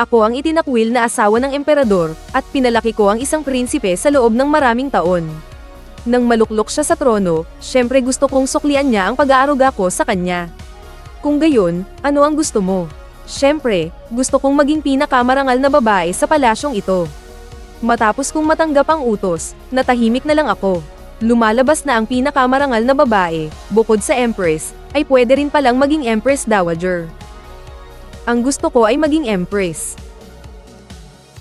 Ako ang itinakwil na asawa ng emperador, at pinalaki ko ang isang prinsipe sa loob ng maraming taon. Nang maluklok siya sa trono, syempre gusto kong suklian niya ang pag-aaruga ko sa kanya. Kung gayon, ano ang gusto mo? Syempre, gusto kong maging pinakamarangal na babae sa palasyong ito. Matapos kong matanggap ang utos, natahimik na lang ako. Lumalabas na ang pinakamarangal na babae, bukod sa Empress, ay pwede rin palang maging Empress Dowager. Ang gusto ko ay maging Empress.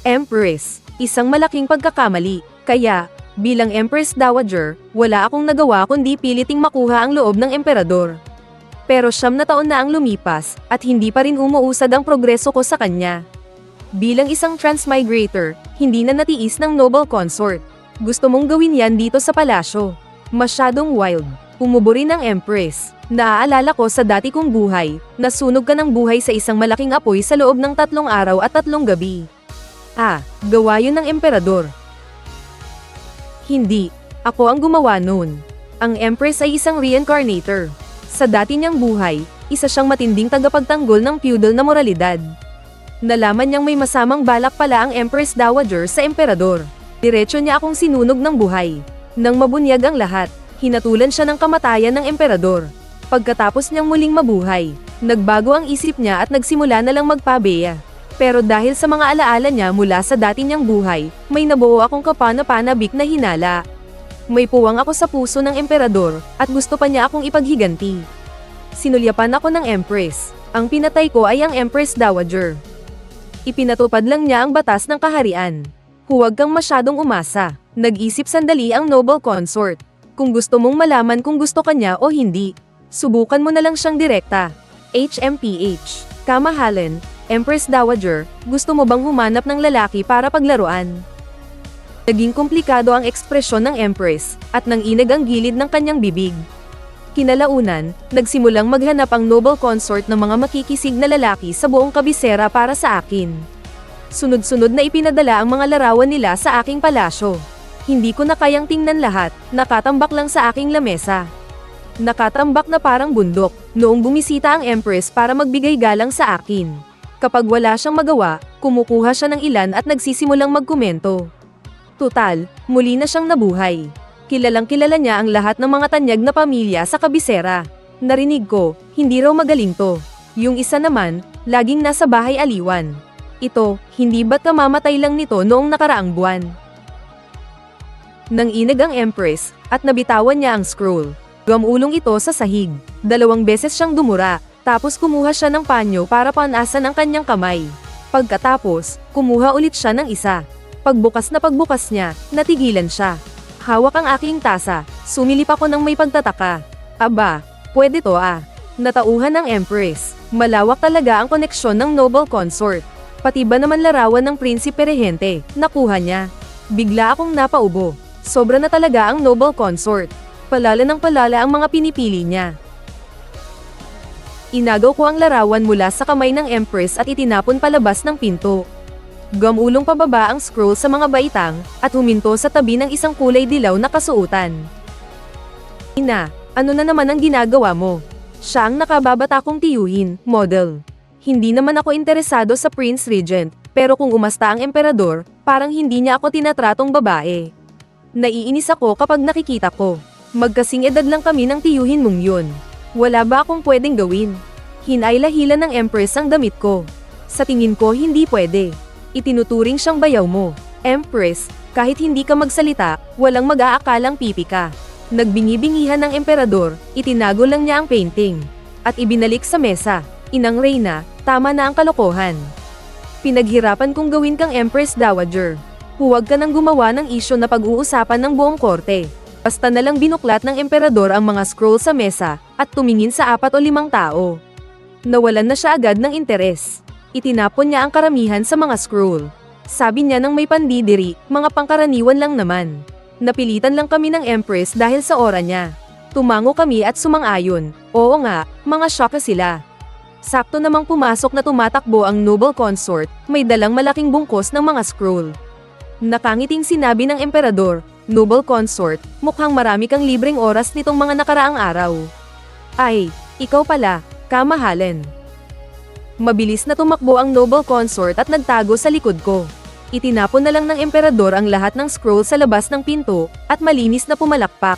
Empress, isang malaking pagkakamali, kaya, bilang Empress Dowager, wala akong nagawa kundi piliting makuha ang loob ng emperador. Pero 9 na taon na ang lumipas, at hindi pa rin umuusad ang progreso ko sa kanya. Bilang isang transmigrator, hindi na natiis ng noble consort. Gusto mong gawin yan dito sa palasyo. Masyadong wild. Umubo rin ang Empress. Naaalala ko sa dati kong buhay, nasunog ka ng buhay sa isang malaking apoy sa loob ng 3 araw at 3 gabi. Gawa yun ng emperador. Hindi. Ako ang gumawa nun. Ang Empress ay isang reincarnator. Sa dati niyang buhay, isa siyang matinding tagapagtanggol ng feudal na moralidad. Nalaman niyang may masamang balak pala ang Empress Dowager sa emperador. Diretso niya akong sinunog ng buhay. Nang mabunyag ang lahat, hinatulan siya ng kamatayan ng emperador. Pagkatapos niyang muling mabuhay, nagbago ang isip niya at nagsimula na lang magpabeya. Pero dahil sa mga alaala niya mula sa dati niyang buhay, may nabuo akong kapana-panabik na hinala. May puwang ako sa puso ng emperador, at gusto pa niya akong ipaghiganti. Sinulyapan ako ng Empress. Ang pinatay ko ay ang Empress Dowager. Ipinatupad lang niya ang batas ng kaharian. Huwag kang masyadong umasa. Nag-isip sandali ang noble consort. Kung gusto mong malaman kung gusto ka niya o hindi, subukan mo na lang siyang direkta. HMPH. Kamahalan, Empress Dowager, gusto mo bang humanap ng lalaki para paglaruan? Naging komplikado ang ekspresyon ng Empress, at nanginag ang gilid ng kanyang bibig. Kinalaunan, nagsimulang maghanap ang noble consort ng mga makikisig na lalaki sa buong kabisera para sa akin. Sunod-sunod na ipinadala ang mga larawan nila sa aking palasyo. Hindi ko na kayang tingnan lahat, nakatambak lang sa aking lamesa. Nakatambak na parang bundok, noong bumisita ang Empress para magbigay galang sa akin. Kapag wala siyang magawa, kumukuha siya ng ilan at nagsisimulang magkomento. Tutal, muli na siyang nabuhay. Kilalang kilala niya ang lahat ng mga tanyag na pamilya sa kabisera. Narinig ko, hindi raw magaling to. Yung isa naman, laging nasa bahay aliwan. Ito, hindi ba't kamamatay lang nito noong nakaraang buwan? Nang inag ang Empress, at nabitawan niya ang scroll. Gamulong ito sa sahig. 2 beses siyang dumura, tapos kumuha siya ng panyo para panasan ang kanyang kamay. Pagkatapos, kumuha ulit siya ng isa. Pagbukas niya, natigilan siya. Hawak ang aking tasa, sumilip ako ng may pagtataka. Aba, pwede to Natauhan ng Empress. Malawak talaga ang koneksyon ng noble consort. Pati ba naman larawan ng prinsipe regente, nakuha niya. Bigla akong napaubo. Sobra na talaga ang noble consort. Palala ng palala ang mga pinipili niya. Inagaw ko ang larawan mula sa kamay ng Empress at itinapon palabas ng pinto. Gamulong pababa ang scroll sa mga baitang, at huminto sa tabi ng isang kulay dilaw na kasuotan. Ina, ano na naman ang ginagawa mo? Siya ang nakababata kong tiyuhin, model. Hindi naman ako interesado sa Prince Regent, pero kung umasta ang emperador, parang hindi niya ako tinatratong babae. Naiinis ako kapag nakikita ko. Magkasing edad lang kami ng tiyuhin mong yun. Wala ba akong pwedeng gawin? Hinayla-hila ng Empress ang damit ko. Sa tingin ko hindi pwede. Itinuturing siyang bayaw mo. Empress, kahit hindi ka magsalita, walang mag-aakalang pipi ka. Nagbingi-bingihan ng emperador, itinago lang niya ang painting. At ibinalik sa mesa. Inang Reyna, tama na ang kalokohan. Pinaghirapan kong gawin kang Empress Dowager. Huwag ka nang gumawa ng isyo na pag-uusapan ng buong korte. Basta na lang binuklat ng emperador ang mga scroll sa mesa, at tumingin sa 4 o 5 tao. Nawalan na siya agad ng interes. Itinapon niya ang karamihan sa mga scroll. Sabi niya nang may pandidiri, mga pangkaraniwan lang naman. Napilitan lang kami ng Empress dahil sa aura niya. Tumango kami at sumang-ayon. Oo nga, mga shock sila. Sakto namang pumasok na tumatakbo ang noble consort, may dalang malaking bungkos ng mga scroll. Nakangiting sinabi ng emperador, noble consort, mukhang marami kang libreng oras nitong mga nakaraang araw. Ay, ikaw pala, kamahalan. Mabilis na tumakbo ang noble consort at nagtago sa likod ko. Itinapon na lang ng emperador ang lahat ng scroll sa labas ng pinto, at malinis na pumalakpak.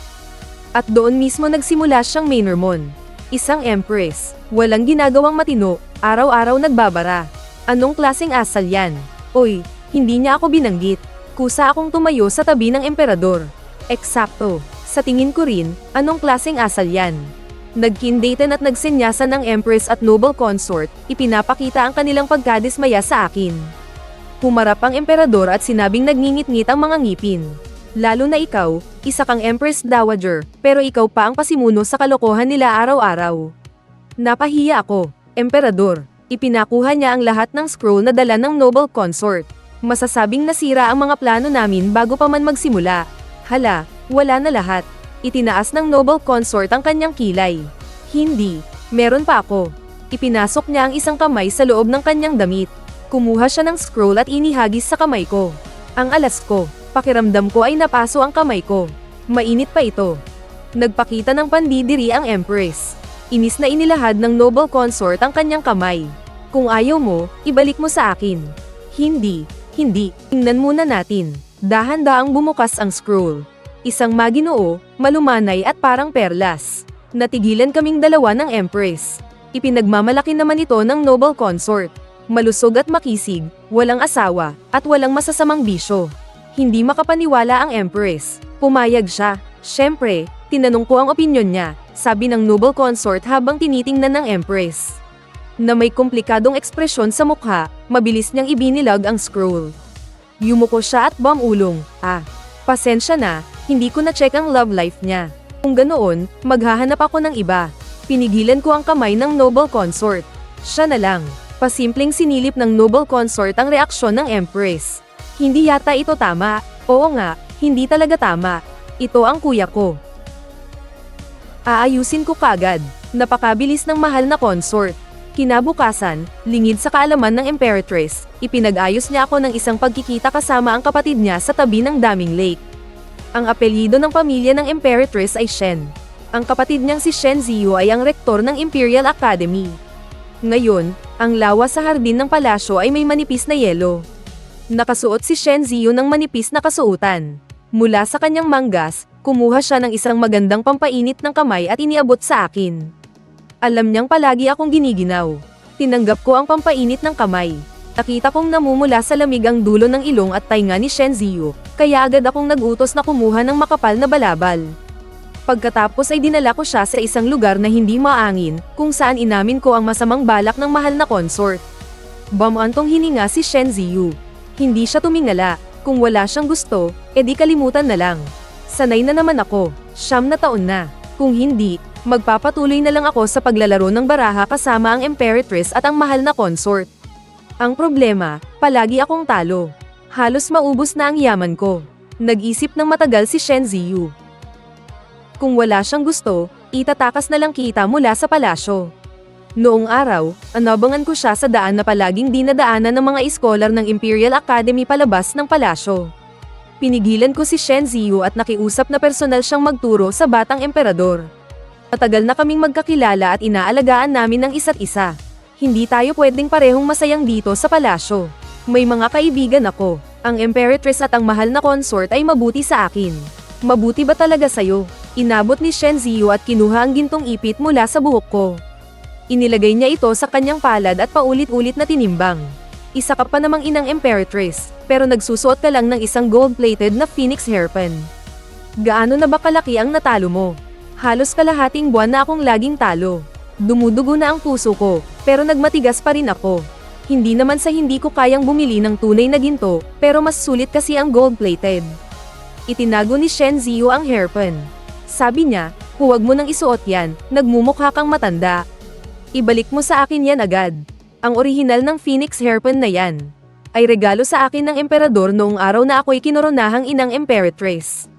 At doon mismo nagsimula siyang Mainermon. Isang empress, walang ginagawang matino, araw-araw nagbabara. Anong klaseng asal yan? Oy, hindi niya ako binanggit. Kusa akong tumayo sa tabi ng emperador. Eksakto. Sa tingin ko rin, anong klaseng asal yan? Nagkindatan at nagsenyasan ng empress at noble consort, ipinapakita ang kanilang pagkadismaya sa akin. Humarap ang emperador at sinabing nagngingit-ngit ang mga ngipin. Lalo na ikaw, isa kang empress dowager, pero ikaw pa ang pasimuno sa kalokohan nila araw-araw. Napahiya ako, emperador. Ipinakuha niya ang lahat ng scroll na dala ng noble consort. Masasabing nasira ang mga plano namin bago pa man magsimula. Hala, wala na lahat. Itinaas ng noble consort ang kanyang kilay. Hindi, meron pa ako. Ipinasok niya ang isang kamay sa loob ng kanyang damit. Kumuha siya ng scroll at inihagis sa kamay ko. Ang alas ko, pakiramdam ko ay napaso ang kamay ko. Mainit pa ito. Nagpakita ng pandidiri ang empress. Inis na inilahad ng noble consort ang kanyang kamay. Kung ayaw mo, ibalik mo sa akin. Hindi. Tingnan muna natin. Dahan-daang bumukas ang scroll. Isang maginoo, malumanay at parang perlas. Natigilan kaming dalawa ng empress. Ipinagmamalaki naman ito ng noble consort. Malusog at makisig, walang asawa, at walang masasamang bisyo. Hindi makapaniwala ang empress. Pumayag siya. Siyempre, tinanong ko ang opinyon niya, sabi ng noble consort habang tinitingnan ng empress. Na may komplikadong ekspresyon sa mukha, mabilis niyang ibinilag ang scroll. Yumuko siya at bumulong, pasensya na, hindi ko na-check ang love life niya. Kung ganoon, maghahanap ako ng iba. Pinigilan ko ang kamay ng noble consort. Siya na lang. Pasimpleng sinilip ng noble consort ang reaksyon ng empress. Hindi yata ito tama. Oo nga, hindi talaga tama. Ito ang kuya ko. Aayusin ko kagad. Napakabilis ng mahal na consort. Kinabukasan, lingid sa kaalaman ng Imperatress, ipinag-ayos niya ako ng isang pagkikita kasama ang kapatid niya sa tabi ng daming lake. Ang apelyido ng pamilya ng Imperatress ay Shen. Ang kapatid niyang si Shen Ziyu ay ang rektor ng Imperial Academy. Ngayon, ang lawa sa hardin ng palasyo ay may manipis na yelo. Nakasuot si Shen Ziyu ng manipis na kasuotan. Mula sa kanyang manggas, kumuha siya ng isang magandang pampainit ng kamay at iniabot sa akin. Alam niyang palagi akong giniginaw. Tinanggap ko ang pampainit ng kamay. Nakita kong namumula sa lamig ang dulo ng ilong at tainga ni Shen Ziyu, kaya agad akong nagutos na kumuha ng makapal na balabal. Pagkatapos ay dinala ko siya sa isang lugar na hindi maangin, kung saan inamin ko ang masamang balak ng mahal na consort. Bumantong hininga si Shen Ziyu. Hindi siya tumingala. Kung wala siyang gusto, edi kalimutan na lang. Sanay na naman ako. 9 na taon na. Kung hindi, magpapatuloy na lang ako sa paglalaro ng baraha kasama ang Imperatress at ang mahal na consort. Ang problema, palagi akong talo. Halos maubos na ang yaman ko. Nag-isip ng matagal si Shen Ziyu. Kung wala siyang gusto, itatakas na lang kita mula sa palasyo. Noong araw, anabangan ko siya sa daan na palaging dinadaanan ng mga iskolar ng Imperial Academy palabas ng palasyo. Pinigilan ko si Shen Ziyu at nakiusap na personal siyang magturo sa batang emperador. Matagal na kaming magkakilala at inaalagaan namin ng isa't isa. Hindi tayo pwedeng parehong masayang dito sa palasyo. May mga kaibigan ako. Ang Imperatress at ang mahal na consort ay mabuti sa akin. Mabuti ba talaga sa'yo? Inabot ni Shen Ziyu at kinuha ang gintong ipit mula sa buhok ko. Inilagay niya ito sa kanyang palad at paulit-ulit na tinimbang. Isa ka pa namang inang Imperatress, pero nagsusuot ka lang ng isang gold-plated na phoenix hairpin. Gaano na ba kalaki ang natalo mo? Halos kalahating buwan na akong laging talo. Dumudugo na ang puso ko, pero nagmatigas pa rin ako. Hindi naman sa hindi ko kayang bumili ng tunay na ginto, pero mas sulit kasi ang gold-plated. Itinago ni Shen Ziyu ang hairpin. Sabi niya, huwag mo nang isuot yan, nagmumukha kang matanda. Ibalik mo sa akin yan agad. Ang orihinal ng phoenix hairpin na yan ay regalo sa akin ng emperador noong araw na ako'y kinoronahang inang Imperatress.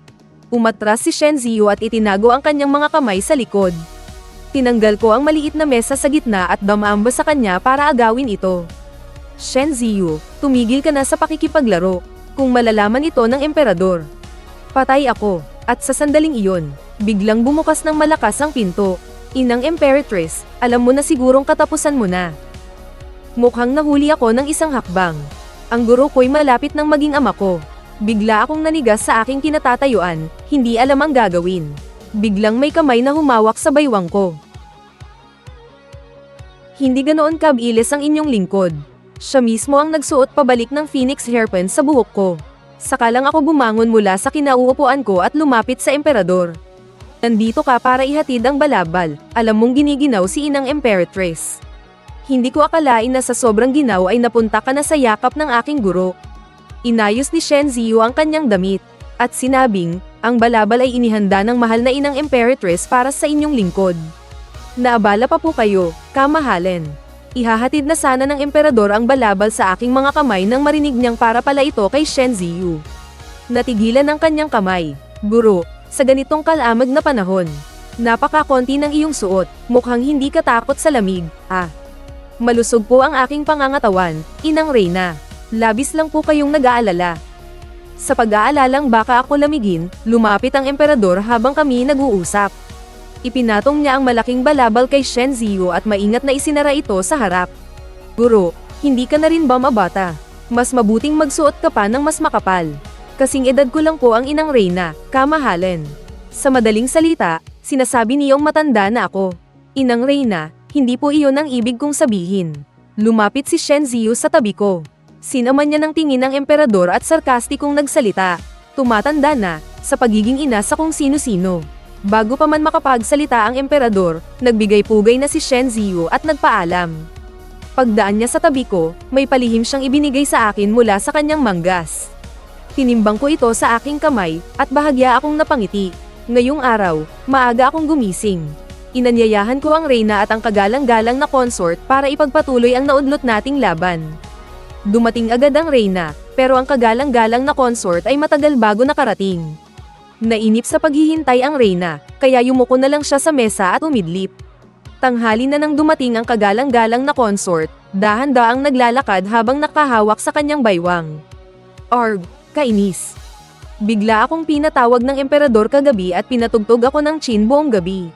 Umatras si Shen Ziyu at itinago ang kanyang mga kamay sa likod. Tinanggal ko ang maliit na mesa sa gitna at damamba sa kanya para agawin ito. Shen Ziyu, tumigil ka na sa pakikipaglaro. Kung malalaman ito ng emperador, patay ako. At sa sandaling iyon, biglang bumukas ng malakas ang pinto. Inang Imperatress, alam mo na sigurong katapusan mo na. Mukhang nahuli ako ng isang hakbang. Ang guro ko'y malapit nang maging ama ko. Bigla akong nanigas sa aking kinatatayuan, hindi alam ang gagawin. Biglang may kamay na humawak sa baywang ko. Hindi ganoon kabilis ang inyong lingkod. Siya mismo ang nagsuot pabalik ng phoenix hairpin sa buhok ko. Saka lang ako bumangon mula sa kinauupuan ko at lumapit sa emperador. Nandito ka para ihatid ang balabal, alam mong giniginaw si inang Imperatrice. Hindi ko akalain na sa sobrang ginaw ay napunta ka na sa yakap ng aking guro. Inayos ni Shen Ziyu ang kanyang damit, at sinabing, ang balabal ay inihanda ng mahal na inang Imperatrice para sa inyong lingkod. Naabala pa po kayo, kamahalin. Ihahatid na sana ng emperador ang balabal sa aking mga kamay nang marinig niyang para pala ito kay Shen Ziyu. Natigilan ang kanyang kamay. Guro, sa ganitong kalamag na panahon, napakakonti ng iyong suot, mukhang hindi ka takot sa lamig, ah. Malusog po ang aking pangangatawan, inang Reyna. Labis lang po kayong nag-aalala. Sa pag-aalalang baka ako lamigin, lumapit ang emperador habang kami nag-uusap. Ipinatong niya ang malaking balabal kay Shen Ziyu at maingat na isinara ito sa harap. Guro, hindi ka na rin ba mabata? Mas mabuting magsuot ka pa ng mas makapal. Kasing edad ko lang po ang inang Reyna, kamahalin. Sa madaling salita, sinasabi niyong matanda na ako. Inang Reyna, hindi po iyon ang ibig kong sabihin. Lumapit si Shen Ziyu sa tabi ko. Sinaman niya ng tingin ng emperador at sarkastikong nagsalita. Tumatanda na, sa pagiging ina sa kung sino-sino. Bago pa man makapagsalita ang emperador, nagbigay pugay na si Shen Ziyu at nagpaalam. Pagdaan niya sa tabi ko, may palihim siyang ibinigay sa akin mula sa kanyang manggas. Tinimbang ko ito sa aking kamay, at bahagya akong napangiti. Ngayong araw, maaga akong gumising. Inanyayahan ko ang Reyna at ang kagalang-galang na consort para ipagpatuloy ang naudlot nating laban. Dumating agad ang Reyna, pero ang kagalang-galang na consort ay matagal bago nakarating. Nainip sa paghihintay ang Reyna, kaya yumuko na lang siya sa mesa at umidlip. Tanghali na nang dumating ang kagalang-galang na consort, dahan-daang naglalakad habang nakahawak sa kanyang baywang. Arg, kainis. Bigla akong pinatawag ng emperador kagabi at pinatugtog ako ng chin buong gabi.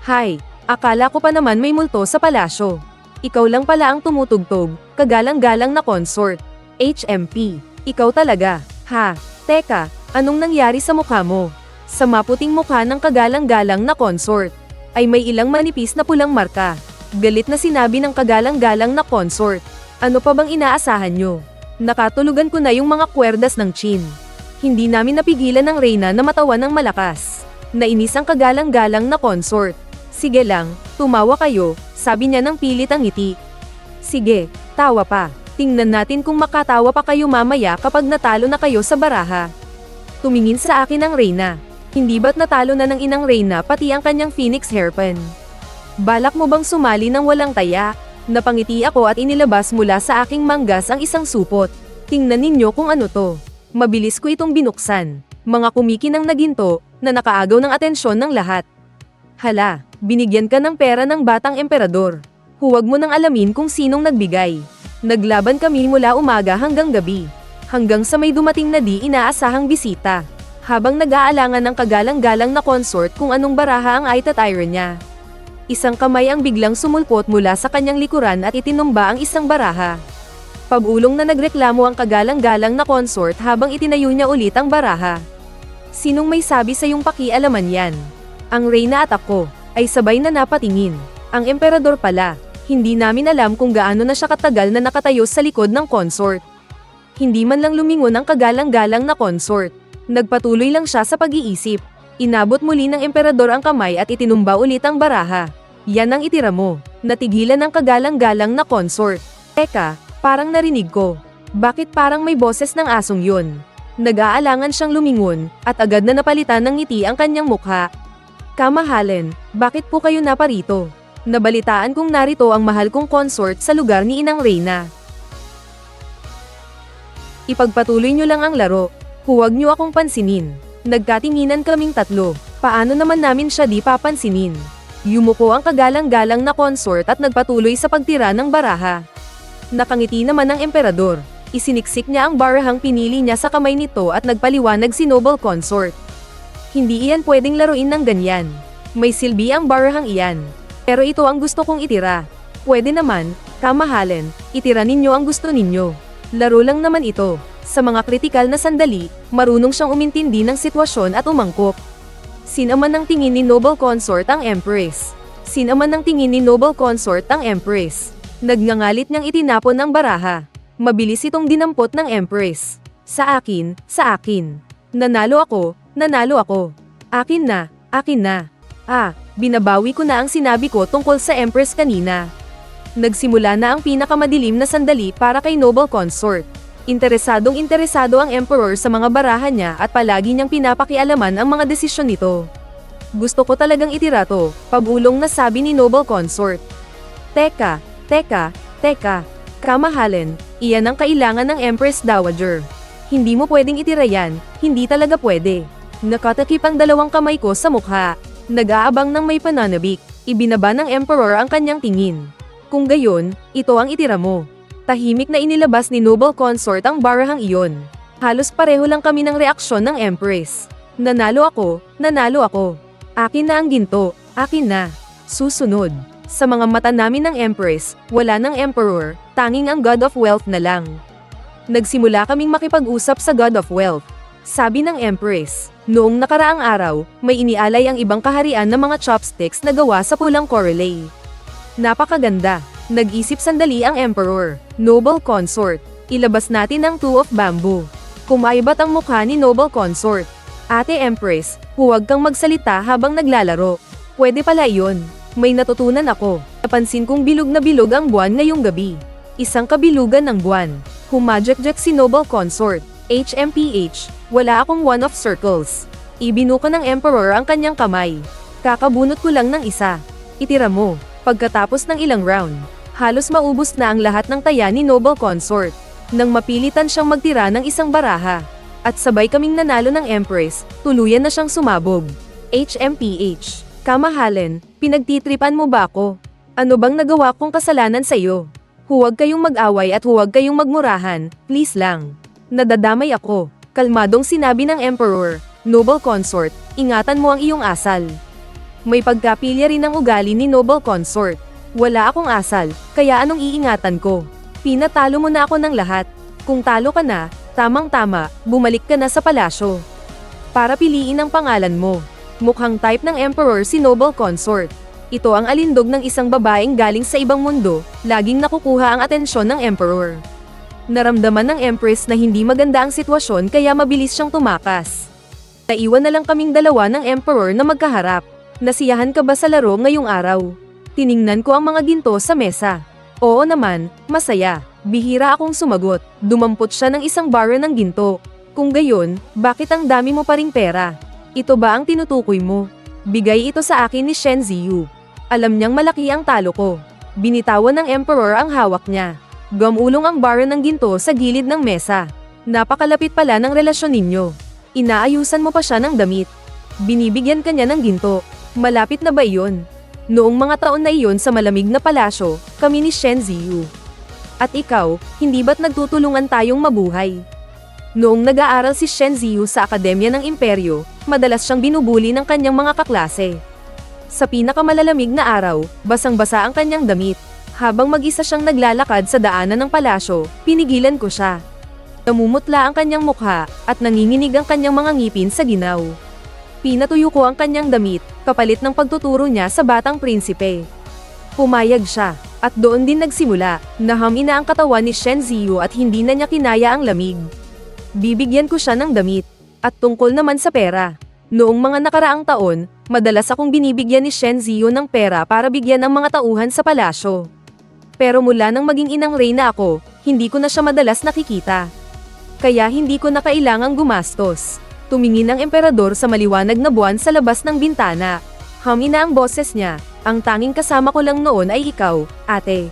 Hay, akala ko pa naman may multo sa palasyo. Ikaw lang pala ang tumutugtog, kagalang-galang na consort. HMP, ikaw talaga, ha? Teka, anong nangyari sa mukha mo? Sa maputing mukha ng kagalang-galang na consort, ay may ilang manipis na pulang marka. Galit na sinabi ng kagalang-galang na consort. Ano pa bang inaasahan nyo? Nakatulugan ko na yung mga kwerdas ng chin. Hindi namin napigilan ng Reyna na matawan ng malakas. Nainis ang kagalang-galang na consort. Sige lang, tumawa kayo, sabi niya ng pilit ang ngiti. Sige, tawa pa. Tingnan natin kung makatawa pa kayo mamaya kapag natalo na kayo sa baraha. Tumingin sa akin ang Reyna. Hindi ba't natalo na ng inang Reyna pati ang kanyang phoenix hairpin? Balak mo bang sumali ng walang taya? Napangiti ako at inilabas mula sa aking manggas ang isang supot. Tingnan ninyo kung ano to. Mabilis ko itong binuksan. Mga kumikinang na ginto, na nakaagaw ng atensyon ng lahat. Hala, binigyan ka ng pera ng batang emperador. Huwag mo nang alamin kung sinong nagbigay. Naglaban kami mula umaga hanggang gabi. Hanggang sa may dumating na di inaasahang bisita. Habang nag-aalangan ng kagalang-galang na consort kung anong baraha ang itatire niya. Isang kamay ang biglang sumulpot mula sa kanyang likuran at itinumba ang isang baraha. Pabulong na nagreklamo ang kagalang-galang na consort habang itinayo niya ulit ang baraha. Sinong may sabi sa iyong pakialaman yan? Ang Reyna at ako, ay sabay na napatingin. Ang emperador pala, hindi namin alam kung gaano na siya katagal na nakatayo sa likod ng consort. Hindi man lang lumingon ang kagalang-galang na consort. Nagpatuloy lang siya sa pag-iisip. Inabot muli ng emperador ang kamay at itinumba ulit ang baraha. Yan ang itira mo. Natigilan ang kagalang-galang na consort. Teka, parang narinig ko. Bakit parang may boses ng asong yun? Nag-aalangan siyang lumingon, at agad na napalitan ng ngiti ang kanyang mukha. Kamahalin, bakit po kayo naparito? Nabalitaan kong narito ang mahal kong consort sa lugar ni Inang Reyna. Ipagpatuloy nyo lang ang laro. Huwag nyo akong pansinin. Nagkatinginan kaming tatlo. Paano naman namin siya di papansinin? Yumuko ang kagalang-galang na consort at nagpatuloy sa pagtira ng baraha. Nakangiti naman ang emperador. Isiniksik niya ang barahang pinili niya sa kamay nito at nagpaliwanag si Noble Consort. Hindi iyan pwedeng laruin ng ganyan. May silbi ang barahang iyan. Pero ito ang gusto kong itira. Pwede naman, Kamahalan, itira ninyo ang gusto ninyo. Laro lang naman ito. Sa mga kritikal na sandali, marunong siyang umintindi ng sitwasyon at umangkop. Sinaman ng tingin ni Noble Consort ang Empress. Sinaman ng tingin ni Noble Consort ang Empress. Nagngangalit niyang itinapon ang baraha. Mabilis itong dinampot ng Empress. Sa akin, sa akin. Nanalo ako, nanalo ako. Akin na, akin na. Binabawi ko na ang sinabi ko tungkol sa Empress kanina. Nagsimula na ang pinakamadilim na sandali para kay Noble Consort. Interesado ang Emperor sa mga baraha niya at palagi niyang pinapakialaman ang mga desisyon nito. Gusto ko talagang itira to, pabulong na sabi ni Noble Consort. Teka, kamahalan, iyan ang kailangan ng Empress Dowager. Hindi mo pwedeng itira yan, hindi talaga pwede. Nakatakip ang dalawang kamay ko sa mukha. Nag-aabang ng may pananabik, ibinaba ng Emperor ang kanyang tingin. Kung gayon, ito ang itira mo. Tahimik na inilabas ni Noble Consort ang barahang iyon. Halos pareho lang kami ng reaksyon ng Empress. Nanalo ako, nanalo ako. Akin na ang ginto, akin na. Susunod. Sa mga mata namin ng Empress, wala ng Emperor, tanging ang God of Wealth na lang. Nagsimula kaming makipag-usap sa God of Wealth. Sabi ng Empress, noong nakaraang araw, may inialay ang ibang kaharian ng mga chopsticks na gawa sa pulang corelay. Napakaganda. Nag-isip sandali ang Emperor. Noble Consort, ilabas natin ang Two of Bamboo. Kumaybat ang mukha ni Noble Consort. Ate Empress, huwag kang magsalita habang naglalaro. Pwede pala iyon. May natutunan ako. Napansin kong bilog na bilog ang buwan ngayong gabi. Isang kabilugan ng buwan. Humajek-jek si Noble Consort. HMPH, wala akong one of circles. Ibinuka ng Emperor ang kanyang kamay. Kakabunot ko lang ng isa. Itira mo. Pagkatapos ng ilang round, halos maubos na ang lahat ng taya ni Noble Consort. Nang mapilitan siyang magtira ng isang baraha. At sabay kaming nanalo ng Empress, tuluyan na siyang sumabog. HMPH, kamahalan, pinagtitripan mo ba ako? Ano bang nagawa kong kasalanan sa iyo? Huwag kayong mag-away at huwag kayong magmurahan, please lang. Nadadamay ako, kalmadong sinabi ng Emperor. Noble Consort, ingatan mo ang iyong asal. May pagkapilya rin ang ugali ni Noble Consort. Wala akong asal, kaya anong iingatan ko? Pinatalo mo na ako ng lahat. Kung talo ka na, tamang-tama, bumalik ka na sa palasyo. Para piliin ang pangalan mo. Mukhang type ng Emperor si Noble Consort. Ito ang alindog ng isang babaeng galing sa ibang mundo, laging nakukuha ang atensyon ng Emperor. Naramdaman ng Empress na hindi maganda ang sitwasyon kaya mabilis siyang tumakas. Naiwan na lang kaming dalawa ng Emperor na magkaharap. Nasiyahan ka ba sa laro ngayong araw? Tiningnan ko ang mga ginto sa mesa. Oo naman, masaya. Bihira akong sumagot. Dumampot siya ng isang barra ng ginto. Kung gayon, bakit ang dami mo pa ring pera? Ito ba ang tinutukoy mo? Bigay ito sa akin ni Shen Ziyu. Alam niyang malaki ang talo ko. Binitawan ng Emperor ang hawak niya. Gamulong ang barra ng ginto sa gilid ng mesa. Napakalapit pala ng relasyon ninyo. Inaayusan mo pa siya ng damit. Binibigyan ka niya ng ginto. Malapit na ba iyon? Noong mga taon na iyon sa malamig na palasyo, kami ni Shen Ziyu. At ikaw, hindi ba't nagtutulungan tayong mabuhay? Noong nag-aaral si Shen Ziyu sa Akademya ng Imperyo, madalas siyang binubuli ng kanyang mga kaklase. Sa pinakamalalamig na araw, basang-basa ang kanyang damit. Habang mag-isa siyang naglalakad sa daanan ng palasyo, pinigilan ko siya. Namumutla ang kanyang mukha, at nanginginig ang kanyang mga ngipin sa ginaw. Pinatuyo ko ang kanyang damit, kapalit ng pagtuturo niya sa batang prinsipe. Pumayag siya, at doon din nagsimula. Nahami na ang katawan ni Shen Ziyu at hindi na niya kinaya ang lamig. Bibigyan ko siya ng damit, at tungkol naman sa pera. Noong mga nakaraang taon, madalas akong binibigyan ni Shen Ziyu ng pera para bigyan ang mga tauhan sa palasyo. Pero mula nang maging inang reyna ako, hindi ko na siya madalas nakikita. Kaya hindi ko na kailangang gumastos. Tumingin ang emperador sa maliwanag na buwan sa labas ng bintana. Humina ang boses niya, ang tanging kasama ko lang noon ay ikaw, ate.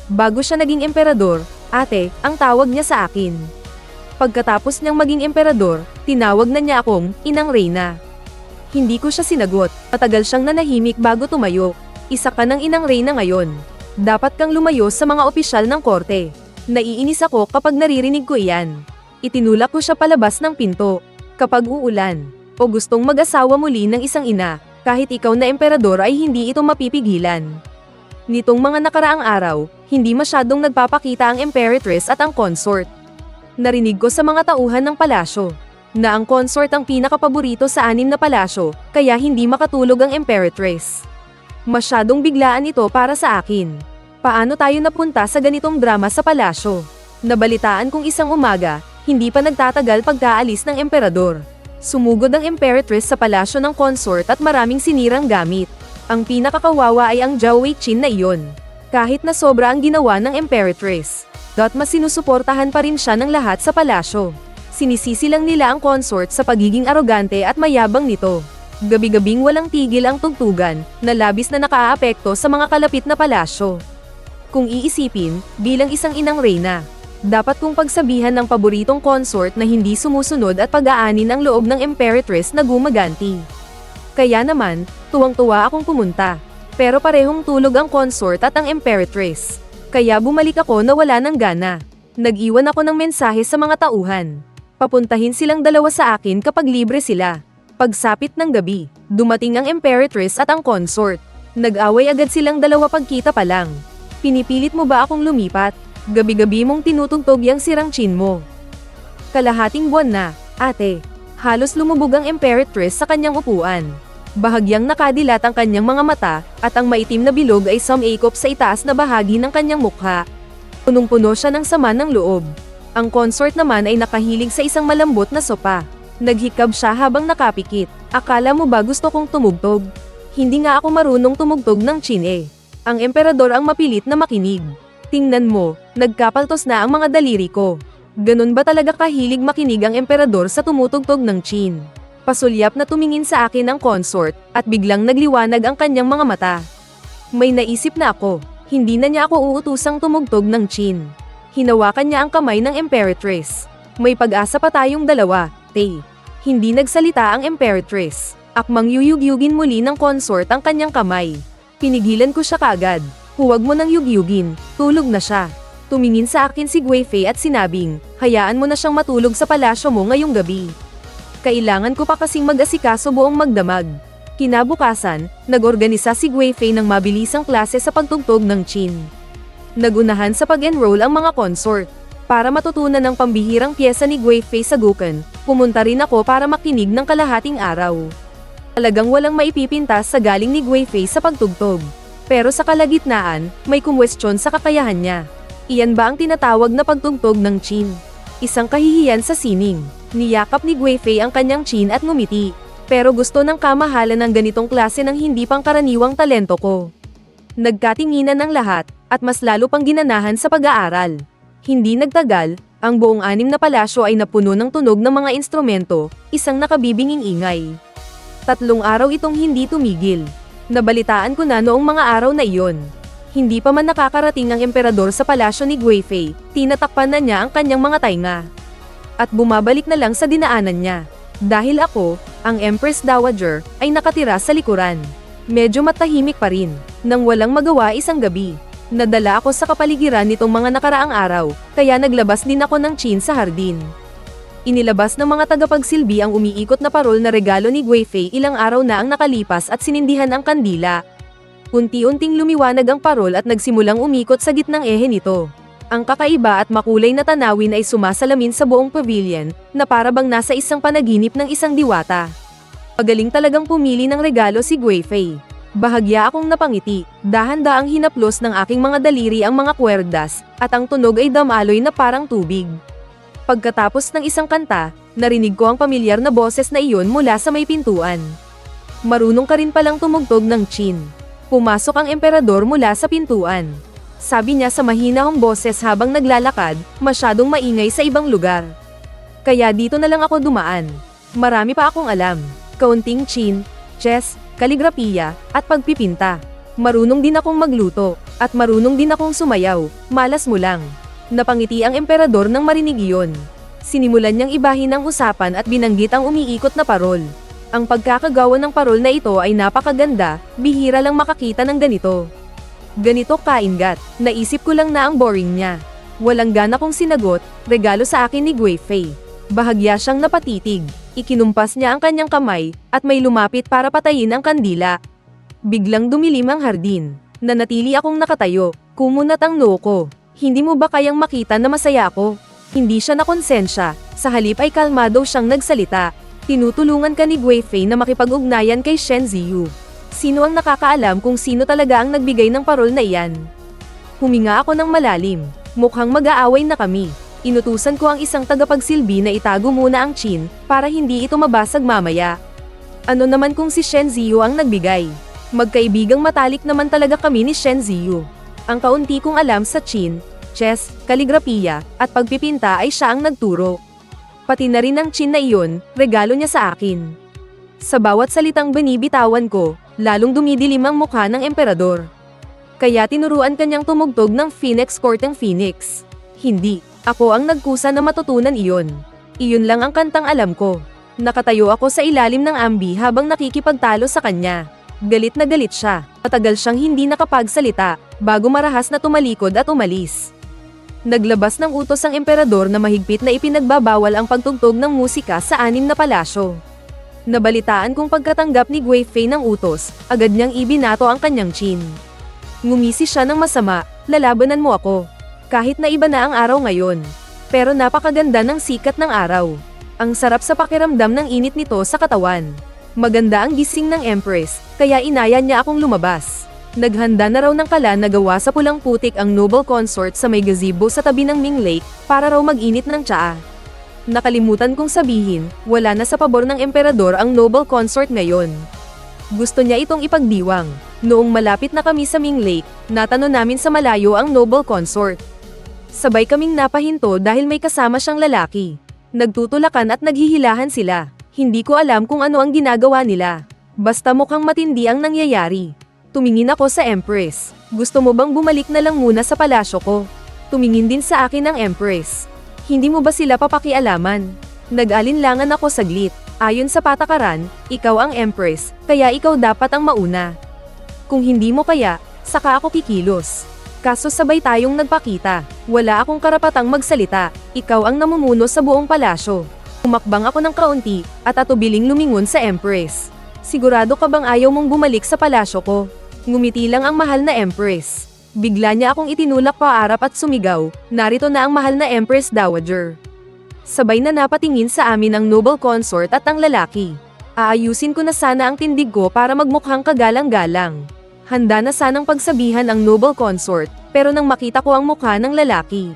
Bago siya naging emperador, ate, ang tawag niya sa akin. Pagkatapos niyang maging emperador, tinawag na niya akong inang reyna. Hindi ko siya sinagot, matagal siyang nanahimik bago tumayo. Isa ka ng inang reyna ngayon. Dapat kang lumayo sa mga opisyal ng korte. Naiinis ako kapag naririnig ko iyan. Itinulak ko siya palabas ng pinto. Kapag uulan, o gustong mag-asawa muli ng isang ina, kahit ikaw na emperador ay hindi ito mapipigilan. Nitong mga nakaraang araw, Hindi masyadong nagpapakita ang Imperatrice at ang consort. Narinig ko sa mga tauhan ng palasyo na ang consort ang pinakapaborito sa 6 na palasyo, kaya hindi makatulog ang Imperatrice. Masyadong biglaan ito para sa akin. Paano tayo napunta sa ganitong drama sa palasyo? Nabalitaan kong isang umaga, hindi pa nagtatagal pagkaalis ng emperador. Sumugod ang Imperatrice sa palasyo ng consort at maraming sinirang gamit. Ang pinakakawawa ay ang Zhao Weichin na iyon. Kahit na sobra ang ginawa ng Imperatrice, mas sinusuportahan pa rin siya ng lahat sa palasyo. Sinisisi lang nila ang consort sa pagiging arogante at mayabang nito. Gabi-gabing walang tigil ang tugtugan, na labis na nakaaapekto sa mga kalapit na palasyo. Kung iisipin, bilang isang inang reyna, dapat kong pagsabihan ng paboritong consort na hindi sumusunod at pag-aanin ang loob ng Imperatrice na gumaganti. Kaya naman, tuwang-tuwa akong pumunta. Pero parehong tulog ang consort at ang Imperatrice. Kaya bumalik ako na wala ng gana. Nag-iwan ako ng mensahe sa mga tauhan. Papuntahin silang dalawa sa akin kapag libre sila. Pagsapit ng gabi, dumating ang Imperatrice at ang consort. Nag-away agad silang dalawa pagkita pa lang. Pinipilit mo ba akong lumipat? Gabi-gabi mong tinutugtog yang sirang chin mo. Kalahating buwan na, ate. Halos lumubog ang Imperatrice sa kanyang upuan. Bahagyang nakadilat ang kanyang mga mata, at ang maitim na bilog ay sumakop sa itaas na bahagi ng kanyang mukha. Punong-puno siya ng sama ng loob. Ang consort naman ay nakahilig sa isang malambot na sopa. Naghikab siya habang nakapikit. Akala mo ba gusto kong tumugtog? Hindi nga ako marunong tumugtog ng chin eh. Ang emperador ang mapilit na makinig. Tingnan mo, nagkapaltos na ang mga daliri ko. Ganun ba talaga kahilig makinig ang emperador sa tumutugtog ng chin? Pasulyap na tumingin sa akin ang consort, at biglang nagliwanag ang kanyang mga mata. May naisip na ako, hindi na niya ako uutusang tumugtog ng chin. Hinawakan niya ang kamay ng Imperatrice. May pag-asa pa tayong dalawa, Tay. Hindi nagsalita ang Imperatrice. Akmang yuyugyugin muli ng consort ang kanyang kamay. Pinigilan ko siya kaagad. Huwag mo nang yugyugin, tulog na siya. Tumingin sa akin si Guifei at sinabing, hayaan mo na siyang matulog sa palasyo mo ngayong gabi. Kailangan ko pa kasing mag-asikaso buong magdamag. Kinabukasan, nag-organisa si Guifei ng mabilisang klase sa pagtugtog ng chin. Nagunahan sa pag-enroll ang mga consort. Para matutunan ng pambihirang pyesa ni Guifei sa Gukan, pumunta rin ako para makinig ng kalahating araw. Talagang walang maipipintas sa galing ni Guifei sa pagtugtog. Pero sa kalagitnaan, may kumwestiyon sa kakayahan niya. Iyan ba ang tinatawag na pagtugtog ng chin? Isang kahihiyan sa sining. Niyakap ni Guifei ang kanyang chin at ngumiti. Pero gusto ng kamahalan ng ganitong klase ng hindi pangkaraniwang talento ko. Nagkatinginan ang lahat, at mas lalo pang ginanahan sa pag-aaral. Hindi nagtagal, ang buong 6 na palasyo ay napuno ng tunog ng mga instrumento, isang nakabibinging ingay. 3 araw itong hindi tumigil. Nabalitaan ko na noong mga araw na iyon. Hindi pa man nakakarating ang emperador sa palasyo ni Guifei, tinatakpan na niya ang kanyang mga tainga. At bumabalik na lang sa dinaanan niya. Dahil ako, ang Empress Dowager, ay nakatira sa likuran. Medyo matahimik pa rin, nang walang magawa isang gabi. Nadala ako sa kapaligiran nitong mga nakaraang araw, kaya naglabas din ako ng chin sa hardin. Inilabas ng mga tagapagsilbi ang umiikot na parol na regalo ni Guifei ilang araw na ang nakalipas at sinindihan ang kandila. Unti-unting lumiwanag ang parol at nagsimulang umikot sa gitnang ehe nito. Ang kakaiba at makulay na tanawin ay sumasalamin sa buong pavilion, na para bang nasa isang panaginip ng isang diwata. Magaling talagang pumili ng regalo si Guifei. Bahagya akong napangiti, dahan-daang hinaplos ng aking mga daliri ang mga kwerdas, at ang tunog ay damaloy na parang tubig. Pagkatapos ng isang kanta, narinig ko ang pamilyar na boses na iyon mula sa may pintuan. Marunong ka rin palang tumugtog ng chin. Pumasok ang emperador mula sa pintuan. Sabi niya sa mahinahong boses habang naglalakad, masyadong maingay sa ibang lugar. Kaya dito na lang ako dumaan. Marami pa akong alam. Kaunting chin, chess, kaligrafiya, at pagpipinta. Marunong din akong magluto, at marunong din akong sumayaw, malas mo lang. Napangiti ang emperador nang marinig iyon. Sinimulan niyang ibahin ang usapan at binanggit ang umiikot na parol. Ang pagkakagawa ng parol na ito ay napakaganda, bihira lang makakita ng ganito. Ganito kaingat, naisip ko lang na ang boring niya. Walang gana kong sinagot, regalo sa akin ni Guifei. Bahagya siyang napatitig, ikinumpas niya ang kanyang kamay, at may lumapit para patayin ang kandila. Biglang dumilim ang hardin. Nanatili akong nakatayo, Kumunat ang noo ko. Hindi mo ba kayang makita na masaya ako? Hindi siya nakonsensya, sa halip ay kalmado siyang nagsalita. Tinutulungan ka ni Guifei na makipag-ugnayan kay Shen Ziyu. Sino ang nakakaalam kung sino talaga ang nagbigay ng parol na iyan? Huminga ako ng malalim. Mukhang mag-aaway na kami. Inutusan ko ang isang tagapagsilbi na itago muna ang Qin, para hindi ito mabasag mamaya. Ano naman kung si Shen Ziyu ang nagbigay? Magkaibigang matalik naman talaga kami ni Shen Ziyu. Ang kaunti kong alam sa Qin, chess, kaligrapiya, at pagpipinta ay siya ang nagturo. Pati na rin ang Qin na iyon, regalo niya sa akin. Sa bawat salitang binibitawan ko, lalong dumidilim ang mukha ng emperador. Kaya tinuruan kanyang tumugtog ng Phoenix Court ng Phoenix. Hindi, ako ang nagkusa na matutunan iyon. Iyon lang ang kantang alam ko. Nakatayo ako sa ilalim ng ambi habang nakikipagtalo sa kanya. Galit na galit siya. Matagal siyang hindi nakapagsalita, bago marahas na tumalikod at umalis. Naglabas ng utos ang emperador na mahigpit na ipinagbabawal ang pagtugtog ng musika sa 6 na palasyo. Nabalitaan kong pagkatanggap ni Guifei ng utos, agad niyang ibinato ang kanyang Qin. Ngumisi siya ng masama, lalabanan mo ako. Kahit na iba na ang araw ngayon. Pero napakaganda ng sikat ng araw. Ang sarap sa pakiramdam ng init nito sa katawan. Maganda ang gising ng Empress, kaya inaya niya akong lumabas. Naghanda na raw ng kala na gawa sa pulang putik ang noble consort sa may gazebo sa tabi ng Ming Lake, para raw mag-init ng tsaa. Nakalimutan kong sabihin, wala na sa pabor ng emperador ang noble consort ngayon. Gusto niya itong ipagdiwang. Noong malapit na kami sa Ming Lake, natanong namin sa malayo ang noble consort. Sabay kaming napahinto dahil may kasama siyang lalaki. Nagtutulakan at naghihilahan sila. Hindi ko alam kung ano ang ginagawa nila. Basta mukhang matindi ang nangyayari. Tumingin ako sa Empress. Gusto mo bang bumalik na lang muna sa palasyo ko? Tumingin din sa akin ang Empress. Hindi mo ba sila papakialaman? Nag-alinlangan ako saglit. Ayon sa patakaran, ikaw ang Empress, kaya ikaw dapat ang mauna. Kung hindi mo kaya, saka ako kikilos. Kaso sabay tayong nagpakita. Wala akong karapatang magsalita. Ikaw ang namumuno sa buong palasyo. Umakbang ako ng kaunti, at atubiling lumingon sa Empress. Sigurado ka bang ayaw mong bumalik sa palasyo ko? Ngumiti lang ang mahal na Empress. Bigla niya akong itinulak paarap at sumigaw, narito na ang mahal na Empress Dowager. Sabay na napatingin sa amin ang noble consort at ang lalaki. Aayusin ko na sana ang tindig ko para magmukhang kagalang-galang. Handa na sanang pagsabihan ang noble consort, pero nang makita ko ang mukha ng lalaki,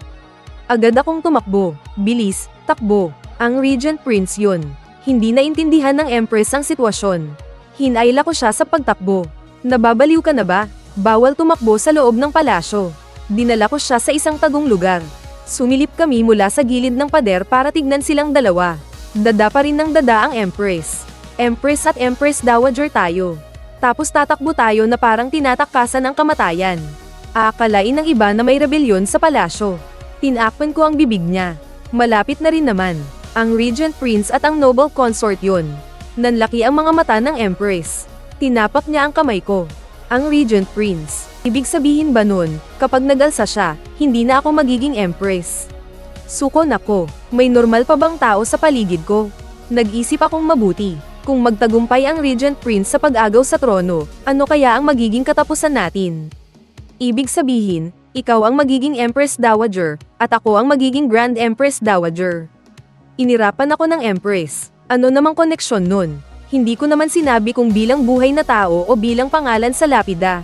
agad akong tumakbo. Bilis, takbo. Ang Regent Prince yun. Hindi naintindihan ng Empress ang sitwasyon. Hinayla ko siya sa pagtakbo. Nababaliw ka na ba? Bawal tumakbo sa loob ng palasyo. Dinala ko siya sa isang tagong lugar. Sumilip kami mula sa gilid ng pader para tignan silang dalawa. Dada pa rin ng dada ang Empress. Empress at Empress Dowager tayo. Tapos tatakbo tayo na parang tinatakasan ng kamatayan. Aakalain ng iba na may rebelyon sa palasyo. Tinakpan ko ang bibig niya. Malapit na rin naman. Ang Regent Prince at ang noble consort yun. Nanlaki ang mga mata ng Empress. Tinapak niya ang kamay ko. Ang Regent Prince. Ibig sabihin ba nun, kapag nag-alsa siya, hindi na ako magiging Empress? Sukon ako. May normal pa bang tao sa paligid ko? Nag-isip akong mabuti. Kung magtagumpay ang Regent Prince sa pag-agaw sa trono, ano kaya ang magiging katapusan natin? Ibig sabihin, ikaw ang magiging Empress Dowager, at ako ang magiging Grand Empress Dowager. Inirapan ako ng Empress. Ano namang koneksyon nun? Hindi ko naman sinabi kung bilang buhay na tao o bilang pangalan sa lapida.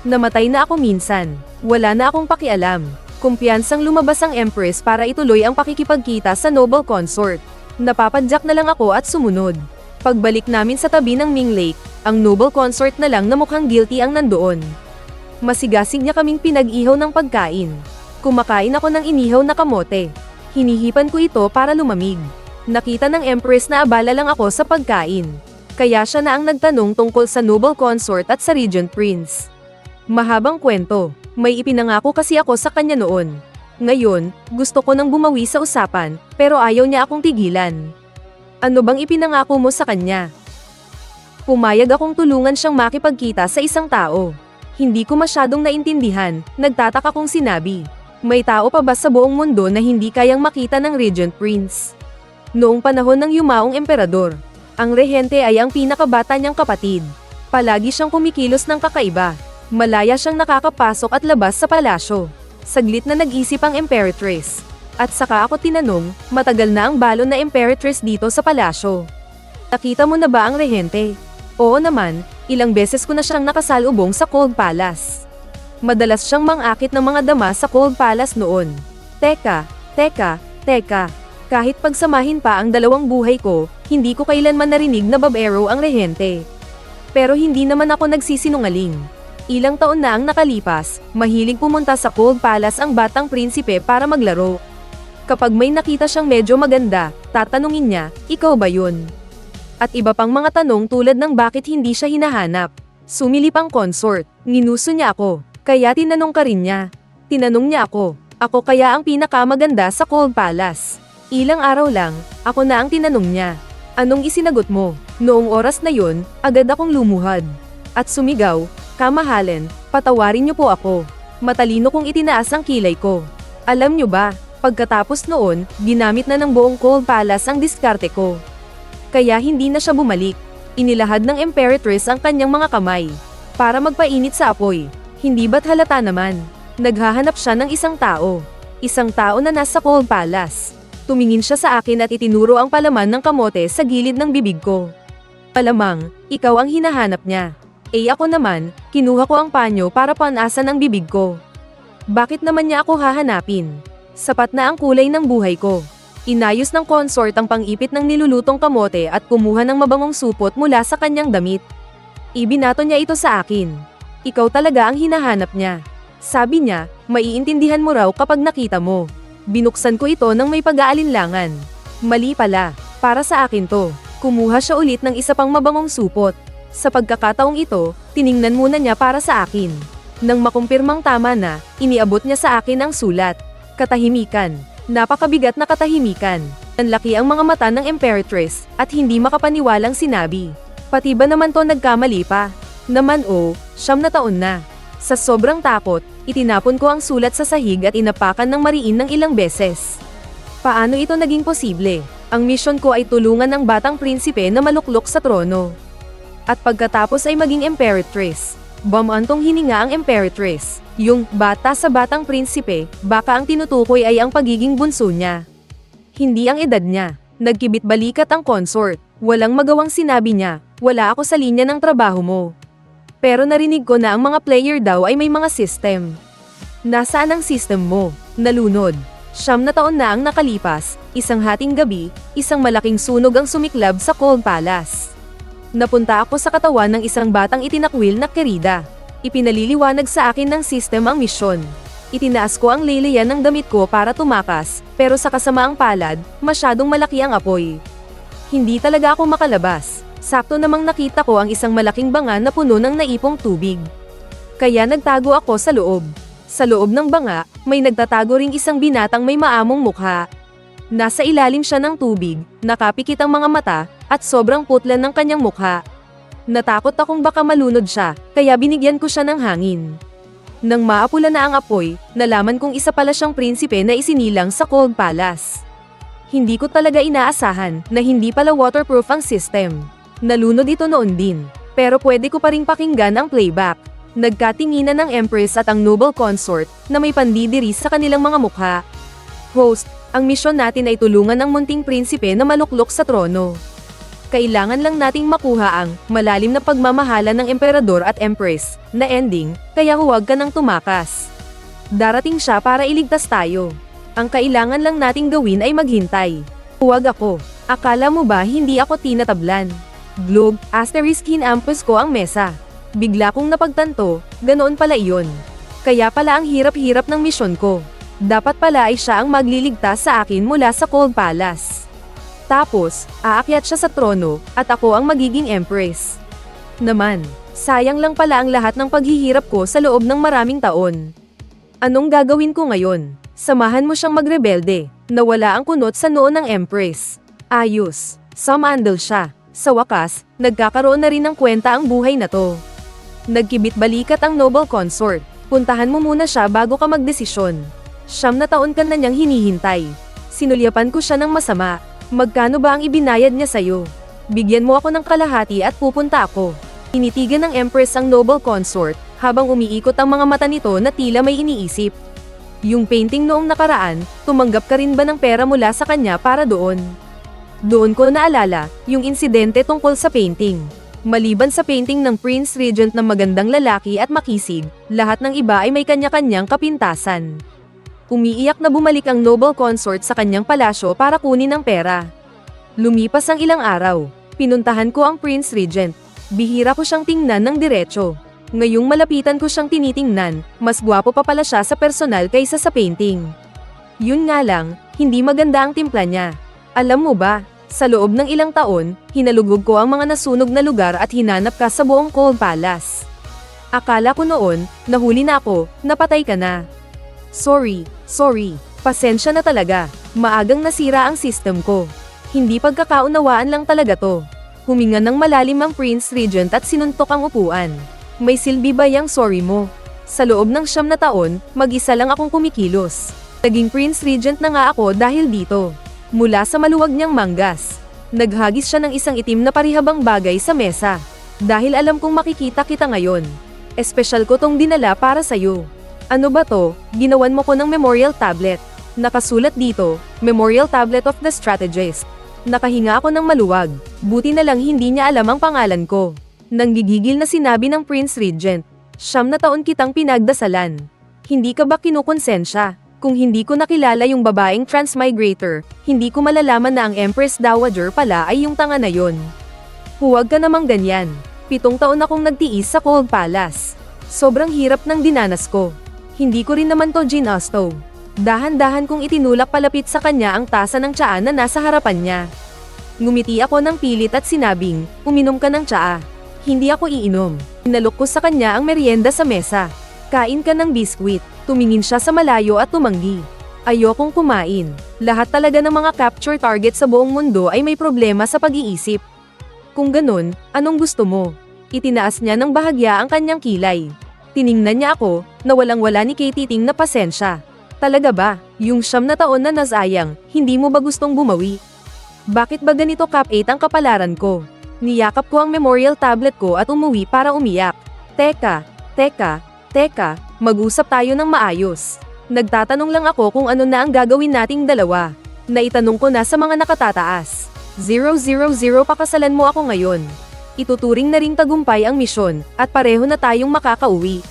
Namatay na ako minsan. Wala na akong pakialam. Kumpiyansang lumabas ang Empress para ituloy ang pakikipagkita sa noble consort. Napapadyak na lang ako at sumunod. Pagbalik namin sa tabi ng Ming Lake, ang noble consort na lang na mukhang guilty ang nandoon. Masigasig niya kaming pinag-ihaw ng pagkain. Kumakain ako ng inihaw na kamote. Hinihipan ko ito para lumamig. Nakita ng Empress na abala lang ako sa pagkain. Kaya siya na ang nagtanong tungkol sa noble consort at sa Regent Prince. Mahabang kwento. May ipinangako kasi ako sa kanya noon. Ngayon, gusto ko nang bumawi sa usapan, pero ayaw niya akong tigilan. Ano bang ipinangako mo sa kanya? Pumayag akong tulungan siyang makipagkita sa isang tao. Hindi ko masyadong naintindihan, nagtataka kong sinabi. May tao pa ba sa buong mundo na hindi kayang makita ng Regent Prince? Noong panahon ng yumaong emperador, ang rehente ay ang pinakabata niyang kapatid. Palagi siyang kumikilos ng kakaiba. Malaya siyang nakakapasok at labas sa palasyo. Saglit na nag-isip ang Imperatrice. At saka ako tinanong, matagal na ang balon na Imperatrice dito sa palasyo. Nakita mo na ba ang rehente? Oo naman, ilang beses ko na siyang nakasalubong sa Cold Palace. Madalas siyang mang-akit ng mga dama sa Cold Palace noon. Teka. Kahit pagsamahin pa ang dalawang buhay ko, hindi ko kailanman narinig na babaero ang rehente. Pero hindi naman ako nagsisinungaling. Ilang taon na ang nakalipas, mahilig pumunta sa Cold Palace ang batang prinsipe para maglaro. Kapag may nakita siyang medyo maganda, tatanungin niya, ikaw ba yun? At iba pang mga tanong tulad ng bakit hindi siya hinahanap. Sumilip ang consort, nginuso niya ako, kaya tinanong ka rin niya. Tinanong niya ako kaya ang pinakamaganda sa Cold Palace. Ilang araw lang, ako na ang tinanong niya. Anong isinagot mo? Noong oras na yun, agad akong lumuhad. At sumigaw, kamahalin, patawarin niyo po ako. Matalino kong itinaas ang kilay ko. Alam niyo ba, pagkatapos noon, ginamit na ng buong Cold Palace ang diskarte ko. Kaya hindi na siya bumalik. Inilahad ng Imperatrice ang kanyang mga kamay para magpainit sa apoy. Hindi ba't halata naman? Naghahanap siya ng isang tao. Isang tao na nasa Cold Palace. Tumingin siya sa akin at itinuro ang palaman ng kamote sa gilid ng bibig ko. Palamang, ikaw ang hinahanap niya. Ako naman, kinuha ko ang panyo para panasan ang bibig ko. Bakit naman niya ako hahanapin? Sapat na ang kulay ng buhay ko. Inayos ng consort ang pang-ipit ng nilulutong kamote at kumuha ng mabangong supot mula sa kanyang damit. Ibinato niya ito sa akin. Ikaw talaga ang hinahanap niya. Sabi niya, maiintindihan mo raw kapag nakita mo. Binuksan ko ito ng may pag-aalinlangan. Mali pala, para sa akin to. Kumuha siya ulit ng isa pang mabangong supot. Sa pagkakataong ito, tiningnan muna niya para sa akin. Nang makumpirmang tama na, iniabot niya sa akin ang sulat. Katahimikan. Napakabigat na katahimikan. Nanlaki ang mga mata ng Imperatrice, at hindi makapaniwalang sinabi. Pati ba naman to nagkamali pa? Naman 9 na taon na. Sa sobrang takot, itinapon ko ang sulat sa sahig at inapakan ng mariin ng ilang beses. Paano ito naging posible? Ang misyon ko ay tulungan ang batang prinsipe na maluklok sa trono. At pagkatapos ay maging Imperatrice. Bumantong hininga ang Imperatrice. Yung bata sa batang prinsipe, baka ang tinutukoy ay ang pagiging bunso niya. Hindi ang edad niya. Nagkibit balikat ang consort. Walang magawang sinabi niya, wala ako sa linya ng trabaho mo. Pero narinig ko na ang mga player daw ay may mga system. Nasaan ang system mo? Nalunod. 9 na taon na ang nakalipas, isang hating gabi, isang malaking sunog ang sumiklab sa Cold Palace. Napunta ako sa katawan ng isang batang itinakwil na kerida. Ipinaliliwanag sa akin ng system ang misyon. Itinaas ko ang laylayan ng damit ko para tumakas, pero sa kasamaang palad, masyadong malaki ang apoy. Hindi talaga ako makalabas. Sakto namang nakita ko ang isang malaking banga na puno ng naipong tubig. Kaya nagtago ako sa loob. Sa loob ng banga, may nagtatago ring isang binatang may maamong mukha. Nasa ilalim siya ng tubig, nakapikit ang mga mata, at sobrang putlan ng kanyang mukha. Natakot akong baka malunod siya, kaya binigyan ko siya ng hangin. Nang maapula na ang apoy, nalaman kong isa pala siyang prinsipe na isinilang sa Cold Palace. Hindi ko talaga inaasahan na hindi pala waterproof ang system. Nalunod ito noon din, pero pwede ko pa ring pakinggan ang playback. Nagkatinginan ng Empress at ang noble consort na may pandidiris sa kanilang mga mukha. Host, ang misyon natin ay tulungan ang munting prinsipe na maluklok sa trono. Kailangan lang nating makuha ang malalim na pagmamahala ng emperador at empress na ending, kaya huwag ka nang tumakas. Darating siya para iligtas tayo. Ang kailangan lang nating gawin ay maghintay. Huwag ako. Akala mo ba hindi ako tinatablan? Globe, asterisk hinampas ko ang mesa. Bigla kong napagtanto, ganoon pala iyon. Kaya pala ang hirap-hirap ng misyon ko. Dapat pala ay siya ang magliligtas sa akin mula sa Cold Palace. Tapos, aakyat siya sa trono, at ako ang magiging empress. Naman, sayang lang pala ang lahat ng paghihirap ko sa loob ng maraming taon. Anong gagawin ko ngayon? Samahan mo siyang magrebelde, nawala ang kunot sa noo ng empress. Ayos, sumandal siya. Sa wakas, nagkakaroon na rin ng kwenta ang buhay na to. Nagkibit balikat ang noble consort. Puntahan mo muna siya bago ka magdesisyon. 9 na taon ka na niyang hinihintay. Sinulyapan ko siya ng masama. Magkano ba ang ibinayad niya sa'yo? Bigyan mo ako ng kalahati at pupunta ako. Initigan ng Empress ang noble consort, habang umiikot ang mga mata nito na tila may iniisip. Yung painting noong nakaraan, tumanggap ka rin ba ng pera mula sa kanya para doon? Doon ko naalala, yung insidente tungkol sa painting. Maliban sa painting ng Prince Regent na magandang lalaki at makisig, lahat ng iba ay may kanya-kanyang kapintasan. Umiiyak na bumalik ang noble consort sa kanyang palasyo para kunin ang pera. Lumipas ang ilang araw, pinuntahan ko ang Prince Regent. Bihira ko siyang tingnan ng diretso. Ngayong malapitan ko siyang tinitingnan, mas gwapo pa pala siya sa personal kaysa sa painting. Yun nga lang, hindi maganda ang timpla niya. Alam mo ba, sa loob ng ilang taon, hinalugog ko ang mga nasunog na lugar at hinanap ka sa buong Cold Palace. Akala ko noon, nahuli na ako, napatay ka na. Sorry, pasensya na talaga, maagang nasira ang system ko. Hindi pagkakaunawaan lang talaga to. Huminga ng malalim ang Prince Regent at sinuntok ang upuan. May silbi ba yang sorry mo? Sa loob ng 9 na taon, mag-isa lang akong kumikilos. Naging Prince Regent na nga ako dahil dito. Mula sa maluwag niyang manggas, naghagis siya ng isang itim na parihabang bagay sa mesa. Dahil alam kong makikita kita ngayon. Espesyal ko tong dinala para sa'yo. Ano ba to? Ginawan mo ko ng memorial tablet. Nakasulat dito, Memorial Tablet of the Strategist. Nakahinga ako ng maluwag. Buti na lang hindi niya alam ang pangalan ko. Nanggigigil na sinabi ng Prince Regent, 9 na taon kitang pinagdasalan. Hindi ka ba kinukonsensya? Kung hindi ko nakilala yung babaeng transmigrator, hindi ko malalaman na ang Empress Dowager pala ay yung tanga na yon. Huwag ka namang ganyan. 7 taon akong nagtiis sa Cold Palace. Sobrang hirap ng dinanas ko. Hindi ko rin naman to ginasto. Dahan-dahan kong itinulak palapit sa kanya ang tasa ng tsaa na nasa harapan niya. Ngumiti ako ng pilit at sinabing, uminom ka ng tsaa. Hindi ako iinom. Inalok ko sa kanya ang merienda sa mesa. Kain ka ng biskwit. Tumingin siya sa malayo at tumanggi. Ayokong kumain. Lahat talaga ng mga capture target sa buong mundo ay may problema sa pag-iisip. Kung ganun, anong gusto mo? Itinaas niya ng bahagya ang kanyang kilay. Tiningnan niya ako, na walang-wala ni Katiting na pasensya. Talaga ba, yung 9 na taon na nasayang, hindi mo ba gustong bumawi? Bakit ba ganito Cap 8 ang kapalaran ko? Niyakap ko ang memorial tablet ko at umuwi para umiyak. Teka, mag-usap tayo ng maayos. Nagtatanong lang ako kung ano na ang gagawin nating dalawa. Naitanong ko na sa mga nakatataas. 000 pakasalan mo ako ngayon. Ituturing na ring tagumpay ang misyon, at pareho na tayong makakauwi.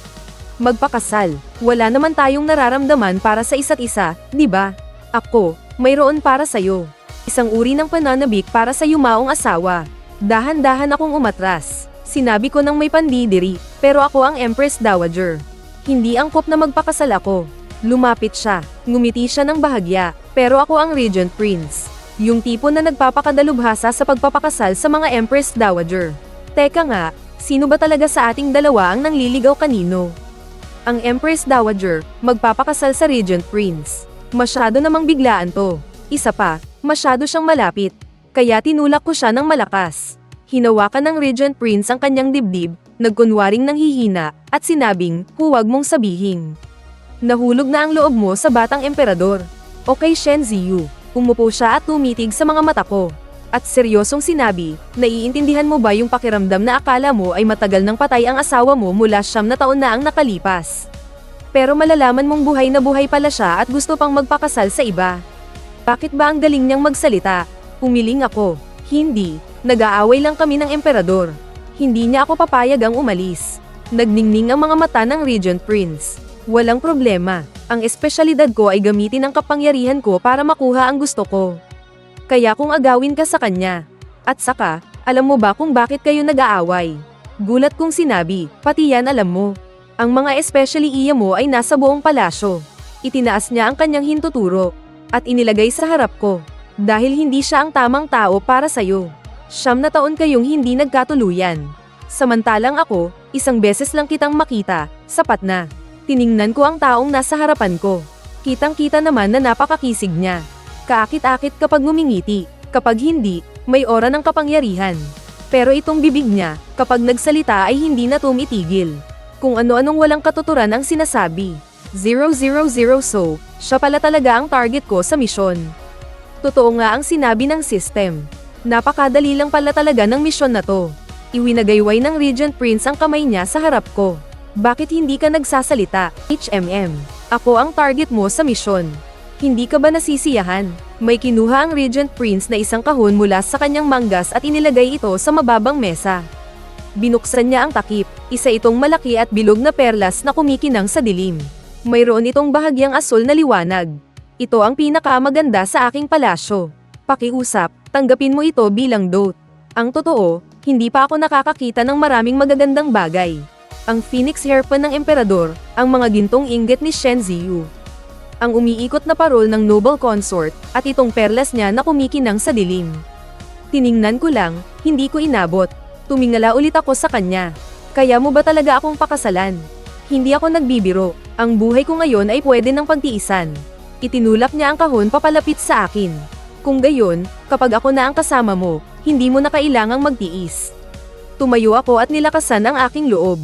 Magpakasal, wala naman tayong nararamdaman para sa isa't isa, di ba? Ako, mayroon para sa'yo. Isang uri ng pananabik para sa yumaong asawa. Dahan-dahan akong umatras. Sinabi ko nang may pandidiri, pero ako ang Empress Dowager. Hindi angkop na magpakasal ako. Lumapit siya, ngumiti siya ng bahagya, pero ako ang Regent Prince. Yung tipo na nagpapakadalubhasa sa pagpapakasal sa mga Empress Dowager. Teka nga, sino ba talaga sa ating dalawa ang nangliligaw kanino? Ang Empress Dowager, magpapakasal sa Regent Prince. Masyado namang biglaan to. Isa pa, masyado siyang malapit. Kaya tinulak ko siya ng malakas. Hinawakan ng Regent Prince ang kanyang dibdib, nagkunwaring nanghihina, at sinabing, huwag mong sabihin. Nahulog na ang loob mo sa batang emperador. Okay Shen Ziyu, umupo siya at tumitig sa mga mata ko. At seryosong sinabi, naiintindihan mo ba yung pakiramdam na akala mo ay matagal nang patay ang asawa mo mula 9 na taon na ang nakalipas? Pero malalaman mong buhay na buhay pala siya at gusto pang magpakasal sa iba. Bakit ba ang galing niyang magsalita? Umiling ako. Hindi. Nag-aaway lang kami ng emperador. Hindi niya ako papayag ang umalis. Nagningning ang mga mata ng Regent Prince. Walang problema. Ang espesyalidad ko ay gamitin ang kapangyarihan ko para makuha ang gusto ko. Kaya kung agawin ka sa kanya. At saka, alam mo ba kung bakit kayo nag-aaway? Gulat kong sinabi, pati yan alam mo. Ang mga especially iya mo ay nasa buong palasyo. Itinaas niya ang kanyang hintuturo. At inilagay sa harap ko. Dahil hindi siya ang tamang tao para sa'yo. 9 na taon kayong hindi nagkatuluyan. Samantalang ako, isang beses lang kitang makita, sapat na. Tiningnan ko ang taong nasa harapan ko. Kitang-kita naman na napakakisig niya. Kaakit-akit kapag ngumingiti, kapag hindi, may aura ng kapangyarihan. Pero itong bibig niya, kapag nagsalita ay hindi na tumitigil. Kung ano-anong walang katuturan ang sinasabi. 000 so, siya pala talaga ang target ko sa misyon. Totoo nga ang sinabi ng system. Napakadali lang pala talaga ng misyon na to. Iwinagayway ng Regent Prince ang kamay niya sa harap ko. Bakit hindi ka nagsasalita? HMM. Ako ang target mo sa misyon. Hindi ka ba nasisiyahan? May kinuha ang Regent Prince na isang kahon mula sa kanyang manggas at inilagay ito sa mababang mesa. Binuksan niya ang takip, isa itong malaki at bilog na perlas na kumikinang sa dilim. Mayroon itong bahagyang asul na liwanag. Ito ang pinakamaganda sa aking palasyo. Pakiusap, tanggapin mo ito bilang dote. Ang totoo, hindi pa ako nakakakita ng maraming magagandang bagay. Ang Phoenix Hairpin ng Emperador, ang mga gintong inggit ni Shen Ziyu. Ang umiikot na parol ng Noble Consort, at itong perlas niya na kumikinang sa dilim. Tiningnan ko lang, hindi ko inabot. Tumingala ulit ako sa kanya. Kaya mo ba talaga akong pakasalan? Hindi ako nagbibiro, ang buhay ko ngayon ay pwede ng pagtiisan. Itinulak niya ang kahon papalapit sa akin. Kung gayon, kapag ako na ang kasama mo, hindi mo na kailangang magtiis. Tumayo ako at nilakasan ang aking loob.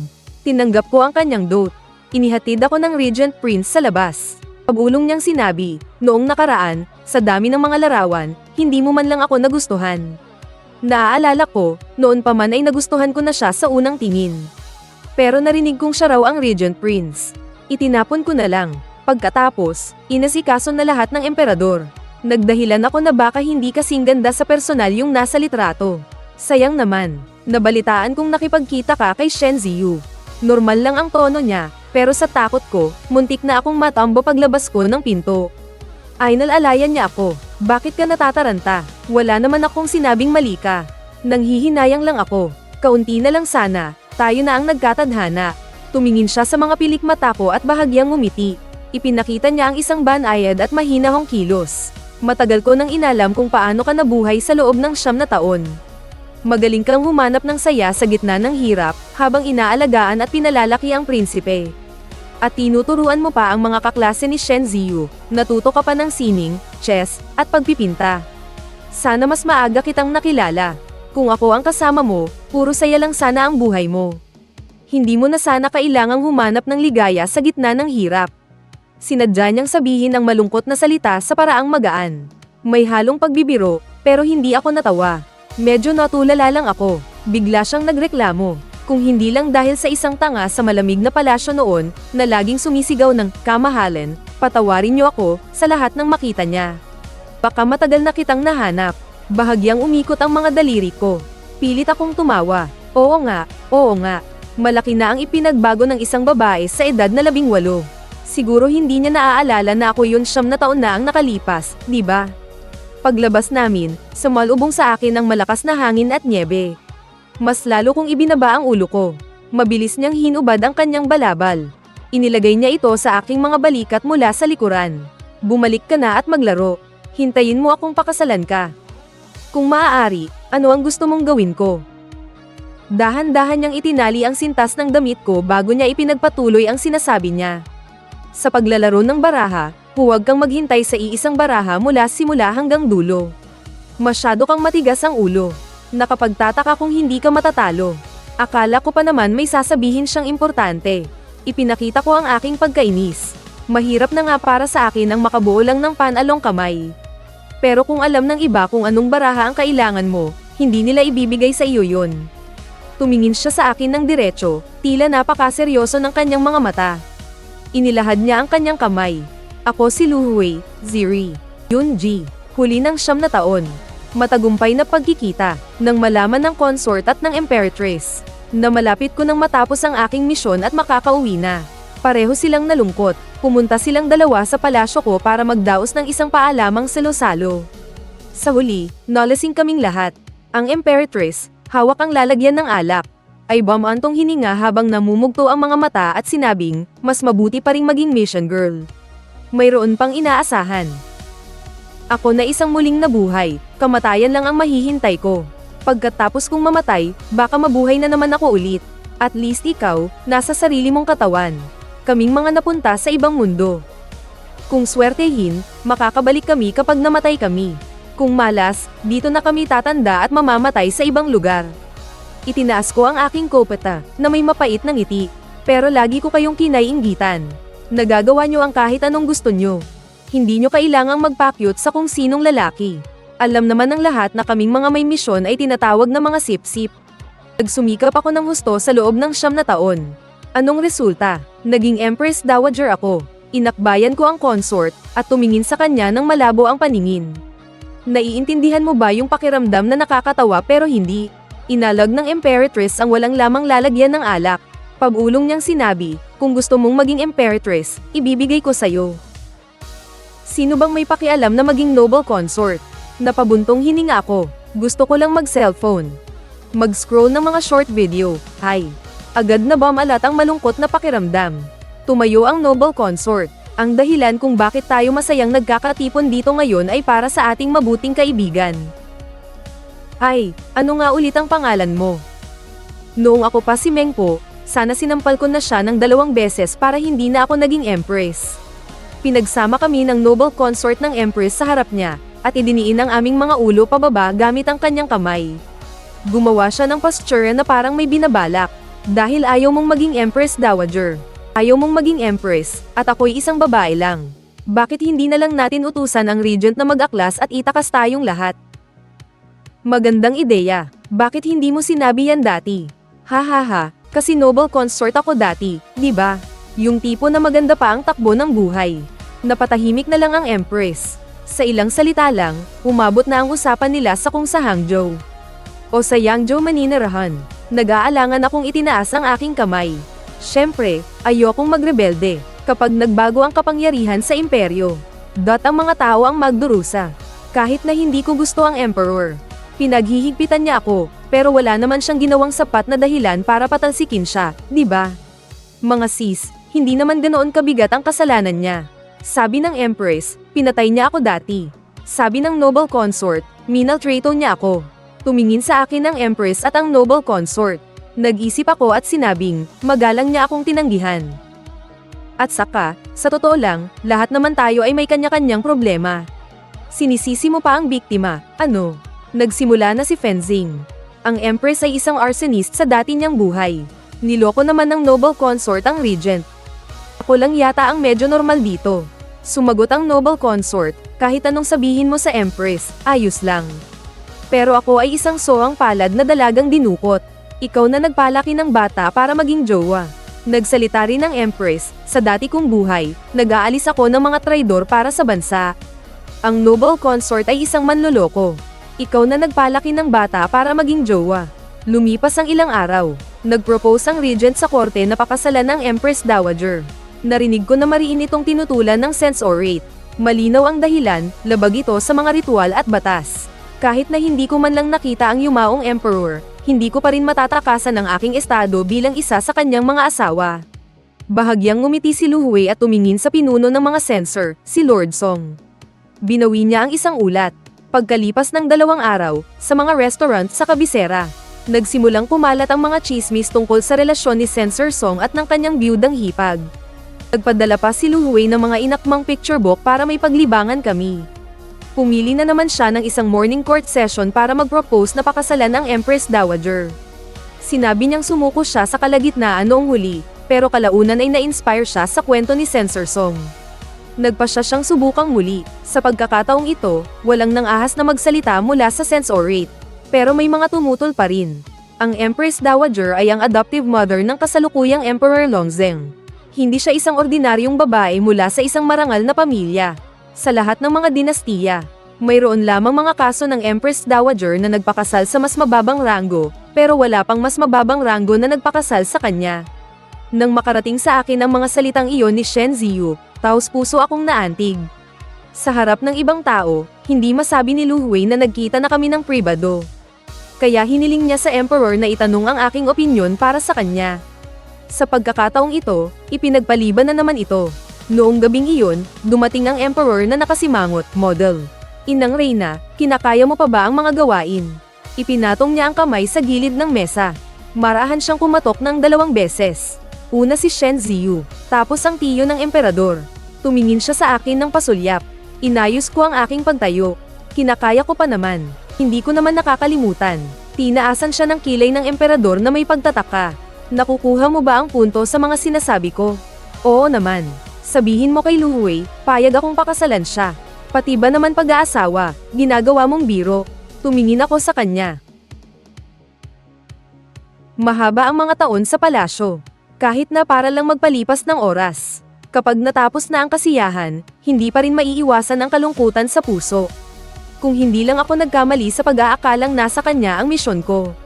Tinanggap ko ang kanyang dote. Inihatid ako ng Regent Prince sa labas. Pag-ulong niyang sinabi, noong nakaraan, sa dami ng mga larawan, hindi mo man lang ako nagustuhan. Naaalala ko, noon pa man ay nagustuhan ko na siya sa unang tingin. Pero narinig kong siya raw ang Regent Prince. Itinapon ko na lang. Pagkatapos, inasikaso na lahat ng emperador. Nagdahilan ako na baka hindi kasing ganda sa personal yung nasa litrato. Sayang naman, nabalitaan kong nakipagkita ka kay Shen Ziyu. Normal lang ang tono niya, pero sa takot ko, muntik na akong matambo paglabas ko ng pinto. Ay nalalayan niya ako, bakit ka natataranta? Wala naman akong sinabing mali ka. Nanghihinayang lang ako, kaunti na lang sana, tayo na ang nagkatadhana. Tumingin siya sa mga pilik mata ko at bahagyang ngumiti. Ipinakita niya ang isang banayad at mahinahong kilos. Matagal ko nang inalam kung paano ka nabuhay sa loob ng 9 na taon. Magaling kang humanap ng saya sa gitna ng hirap, habang inaalagaan at pinalalaki ang prinsipe. At tinuturuan mo pa ang mga kaklase ni Shen Ziyu, natuto ka pa ng sining, chess, at pagpipinta. Sana mas maaga kitang nakilala. Kung ako ang kasama mo, puro saya lang sana ang buhay mo. Hindi mo na sana kailangang humanap ng ligaya sa gitna ng hirap. Sinadya niyang sabihin ang malungkot na salita sa paraang magaan. May halong pagbibiro, pero hindi ako natawa. Medyo natulala lang ako. Bigla siyang nagreklamo. Kung hindi lang dahil sa isang tanga sa malamig na palasyo noon, na laging sumisigaw ng kamahalan, patawarin niyo ako sa lahat ng makita niya. Baka matagal na kitang nahanap. Bahagyang umikot ang mga daliri ko. Pilit akong tumawa. Oo nga, oo nga. Malaki na ang ipinagbago ng isang babae sa edad na 18. Siguro hindi niya naaalala na ako yun 9 na taon na ang nakalipas, di ba? Paglabas namin, sumalubong sa akin ang malakas na hangin at nyebe. Mas lalo kong ibinaba ang ulo ko. Mabilis niyang hinubad ang kanyang balabal. Inilagay niya ito sa aking mga balikat mula sa likuran. Bumalik ka na at maglaro. Hintayin mo akong pakasalan ka. Kung maaari, ano ang gusto mong gawin ko? Dahan-dahan niyang itinali ang sintas ng damit ko bago niya ipinagpatuloy ang sinasabi niya. Sa paglalaro ng baraha, huwag kang maghintay sa iisang baraha mula simula hanggang dulo. Masyado kang matigas ang ulo. Nakapagtataka kung hindi ka matatalo. Akala ko pa naman may sasabihin siyang importante. Ipinakita ko ang aking pagkainis. Mahirap na nga para sa akin ang makabuo lang ng panalong kamay. Pero kung alam ng iba kung anong baraha ang kailangan mo, hindi nila ibibigay sa iyo yun. Tumingin siya sa akin ng diretso, tila napakaseryoso ng kanyang mga mata. Inilahad niya ang kanyang kamay. Ako si Lu Hui, Ziri. Yunji. Huli ng 9 na taon. Matagumpay na pagkikita, nang malaman ng consort at ng Emperatrice, na malapit ko nang matapos ang aking misyon at makakauwi na. Pareho silang nalungkot, pumunta silang dalawa sa palasyo ko para magdaos ng isang paalamang salo-salo. Sa huli, nalasing kaming lahat. Ang Emperatrice, hawak ang lalagyan ng alak, ay bumantong hininga habang namumugto ang mga mata at sinabing, mas mabuti pa ring maging mission girl. Mayroon pang inaasahan. Ako na isang muling nabuhay, kamatayan lang ang mahihintay ko. Pagkatapos kong mamatay, baka mabuhay na naman ako ulit. At least ikaw, nasa sarili mong katawan. Kaming mga napunta sa ibang mundo. Kung swertehin, makakabalik kami kapag namatay kami. Kung malas, dito na kami tatanda at mamamatay sa ibang lugar. Itinaas ko ang aking kopeta, na may mapait na ngiti. Pero lagi ko kayong kinaiinggitan. Nagagawa nyo ang kahit anong gusto nyo. Hindi nyo kailangang magpakyut sa kung sinong lalaki. Alam naman ng lahat na kaming mga may misyon ay tinatawag na mga sip-sip. Nagsumikap ako ng husto sa loob ng 9 na taon. Anong resulta? Naging Empress Dowager ako. Inakbayan ko ang consort, at tumingin sa kanya ng malabo ang paningin. Naiintindihan mo ba yung pakiramdam na nakakatawa pero hindi? Inalag ng Imperatress ang walang lamang lalagyan ng alak. Pag-ulong niyang sinabi, kung gusto mong maging Imperatress, ibibigay ko sa'yo. Sino bang may pakialam na maging noble consort? Napabuntong hininga ako. Gusto ko lang mag-cellphone. Mag-scroll ng mga short video. Hay. Agad na bumalat ang malungkot na pakiramdam. Tumayo ang noble consort. Ang dahilan kung bakit tayo masayang nagkakatipon dito ngayon ay para sa ating mabuting kaibigan. Ay, ano nga ulit ang pangalan mo? Noong ako pa si Mengpo, sana sinampal ko na siya ng 2 beses para hindi na ako naging Empress. Pinagsama kami ng noble consort ng Empress sa harap niya, at idiniin ang aming mga ulo pababa gamit ang kanyang kamay. Gumawa siya ng posture na parang may binabalak, dahil ayaw mong maging Empress Dowager. Ayaw mong maging Empress, at ako'y isang babae lang. Bakit hindi na lang natin utusan ang Regent na mag-aklas at itakas tayong lahat? Magandang ideya. Bakit hindi mo sinabi yan dati? Hahaha, kasi noble consort ako dati, di ba? Yung tipo na maganda pa ang takbo ng buhay. Napatahimik na lang ang Empress. Sa ilang salita lang, umabot na ang usapan nila sa kung sa Hangzhou o sa Yangzhou maninirahan. Nag-aalangan akong itinaas ang aking kamay. Siyempre, ayokong magrebelde kapag nagbago ang kapangyarihan sa imperyo. Ang mga tao ang magdurusa. Kahit na hindi ko gusto ang emperor. Pinaghihigpitan niya ako, pero wala naman siyang ginawang sapat na dahilan para patalsikin siya, di ba? Mga sis, hindi naman ganoon kabigat ang kasalanan niya. Sabi ng Empress, pinatay niya ako dati. Sabi ng noble consort, minaltrato niya ako. Tumingin sa akin ang Empress at ang noble consort. Nag-isip ako at sinabing, magalang niya akong tinanggihan. At saka, sa totoo lang, lahat naman tayo ay may kanya-kanyang problema. Sinisisi mo pa ang biktima, ano? Nagsimula na si Fenzing. Ang Empress ay isang arsonist sa dati niyang buhay. Niloko naman ng noble consort ang Regent. Ako lang yata ang medyo normal dito. Sumagot ang noble consort, kahit anong sabihin mo sa Empress, ayos lang. Pero ako ay isang soang palad na dalagang dinukot. Ikaw na nagpalaki ng bata para maging jowa. Nagsalita rin ang Empress, sa dati kong buhay, nag-aalis ako ng mga traidor para sa bansa. Ang noble consort ay isang manloloko. Ikaw na nagpalaki ng bata para maging jowa. Lumipas ang ilang araw. Nag-propose ang Regent sa korte na pakasalan ng Empress Dowager. Narinig ko na mariin itong tinutulan ng censorate. Malinaw ang dahilan, labag ito sa mga ritual at batas. Kahit na hindi ko man lang nakita ang yumaong emperor, hindi ko pa rin matatakasan ang aking estado bilang isa sa kanyang mga asawa. Bahagyang ngumiti si Lu Hui at tumingin sa pinuno ng mga censor, si Lord Song. Binawi niya ang isang ulat. Pagkalipas ng 2 araw, sa mga restaurant sa kabisera, nagsimulang kumalat ang mga chismis tungkol sa relasyon ni Censor Song at ng kanyang biyudang hipag. Nagpadala pa si Lu Hui ng mga inakmang picture book para may paglibangan kami. Pumili na naman siya ng isang morning court session para mag-propose na pakasalan ang Empress Dowager. Sinabi niyang sumuko siya sa kalagitnaan noong huli, pero kalaunan ay na-inspire siya sa kwento ni Censor Song. Nagpa siya siyang subukang muli. Sa pagkakataong ito, walang nang-ahas na magsalita mula sa censorate. Pero may mga tumutol pa rin. Ang Empress Dowager ay ang adoptive mother ng kasalukuyang Emperor Longzheng. Hindi siya isang ordinaryong babae mula sa isang marangal na pamilya. Sa lahat ng mga dinastiya, mayroon lamang mga kaso ng Empress Dowager na nagpakasal sa mas mababang ranggo, pero wala pang mas mababang ranggo na nagpakasal sa kanya. Nang makarating sa akin ang mga salitang iyon ni Shen Ziyu, taos-puso akong naantig. Sa harap ng ibang tao, hindi masabi ni Lu Hui na nagkita na kami ng pribado. Kaya hiniling niya sa Emperor na itanong ang aking opinyon para sa kanya. Sa pagkakataong ito, ipinagpaliban na naman ito. Noong gabing iyon, dumating ang Emperor na nakasimangot, model. Inang Reyna, kinakaya mo pa ba ang mga gawain? Ipinatong niya ang kamay sa gilid ng mesa. Marahan siyang kumatok ng 2 beses. Una si Shen Ziyu, tapos ang tiyo ng emperador. Tumingin siya sa akin ng pasulyap. Inayos ko ang aking pagtayo. Kinakaya ko pa naman. Hindi ko naman nakakalimutan. Tinaasan siya ng kilay ng emperador na may pagtataka. Nakukuha mo ba ang punto sa mga sinasabi ko? Oo naman. Sabihin mo kay Lu Hui, payag akong pakasalan siya. Pati ba naman pag-aasawa, ginagawa mong biro? Tumingin ako sa kanya. Mahaba ang mga taon sa palasyo. Kahit na para lang magpalipas ng oras. Kapag natapos na ang kasiyahan, hindi pa rin maiiwasan ang kalungkutan sa puso. Kung hindi lang ako nagkamali sa pag-aakalang nasa kanya ang misyon ko.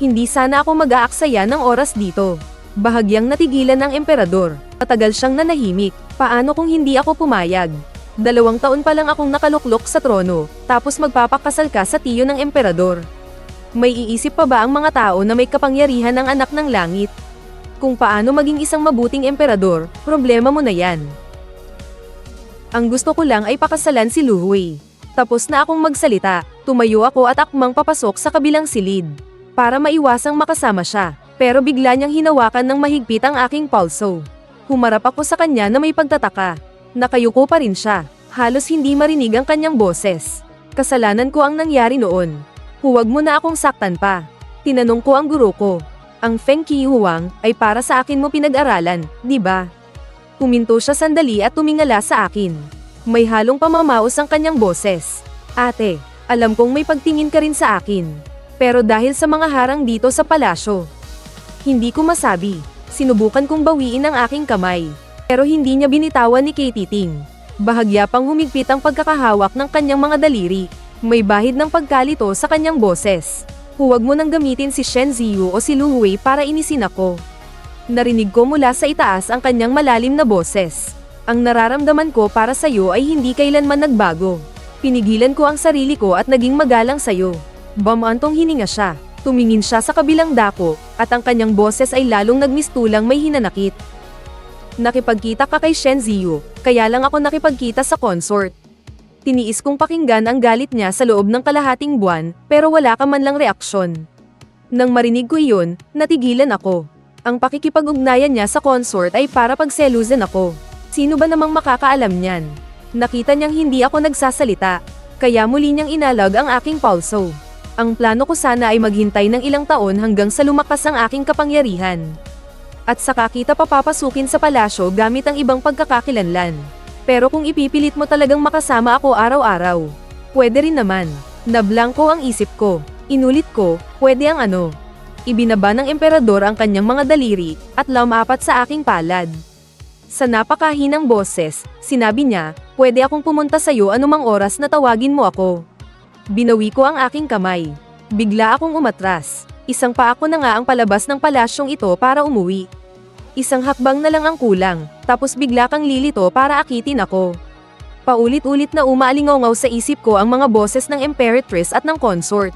Hindi sana ako mag-aaksaya ng oras dito. Bahagyang natigilan ng emperador. Matagal siyang nanahimik. Paano kung hindi ako pumayag? 2 taon pa lang akong nakaluklok sa trono, tapos magpapakasal ka sa tiyo ng emperador. May iisip pa ba ang mga tao na may kapangyarihan ng anak ng langit? Kung paano maging isang mabuting emperador, problema mo na yan. Ang gusto ko lang ay pakasalan si Lu Hui. Tapos na akong magsalita, tumayo ako at akmang papasok sa kabilang silid. Para maiwasang makasama siya, pero bigla niyang hinawakan ng mahigpit ang aking pulso. Humarap ako sa kanya na may pagtataka. Nakayuko pa rin siya, halos hindi marinig ang kanyang boses. Kasalanan ko ang nangyari noon. Huwag mo na akong saktan pa. Tinanong ko ang guro ko. Ang Feng Qihuang ay para sa akin mo pinag-aralan, di ba? Huminto siya sandali at tumingala sa akin. May halong pamamaos ang kanyang boses. Ate, alam kong may pagtingin ka rin sa akin. Pero dahil sa mga harang dito sa palasyo, hindi ko masabi. Sinubukan kong bawiin ang aking kamay. Pero hindi niya binitawan ni Katie Ting. Bahagya pang humigpit ang pagkakahawak ng kanyang mga daliri. May bahid ng pagkalito sa kanyang boses. Huwag mo nang gamitin si Shen Ziyu o si Lu Hui para inisin ako. Narinig ko mula sa itaas ang kanyang malalim na boses. Ang nararamdaman ko para sa'yo ay hindi kailanman nagbago. Pinigilan ko ang sarili ko at naging magalang sa'yo. Bamantong hininga siya. Tumingin siya sa kabilang dako, at ang kanyang boses ay lalong nagmistulang may hinanakit. Nakipagkita ka kay Shen Ziyu, kaya lang ako nakipagkita sa consort. Tiniis kong pakinggan ang galit niya sa loob ng kalahating buwan, pero wala ka man lang reaksyon. Nang marinig ko iyon, natigilan ako. Ang pakikipag-ugnayan niya sa consort ay para pagselusin ako. Sino ba namang makakaalam niyan? Nakita niyang hindi ako nagsasalita, kaya muli niyang inalag ang aking pulso. Ang plano ko sana ay maghintay ng ilang taon hanggang sa lumakas ang aking kapangyarihan. At saka kita papapasukin sa palasyo gamit ang ibang pagkakakilanlan. Pero kung ipipilit mo talagang makasama ako araw-araw, pwede rin naman. Nablangko ang isip ko. Inulit ko, pwede ang ano. Ibinaba ng emperador ang kanyang mga daliri, at lumapat sa aking palad. Sa napakahinang boses, sinabi niya, pwede akong pumunta sa'yo anumang oras na tawagin mo ako. Binawi ko ang aking kamay. Bigla akong umatras. Isang paa ko na nga ang palabas ng palasyong ito para umuwi. Isang hakbang na lang ang kulang, tapos bigla kang lilito para akitin ako. Paulit-ulit na umaalingaw sa isip ko ang mga boses ng Imperatrice at ng consort.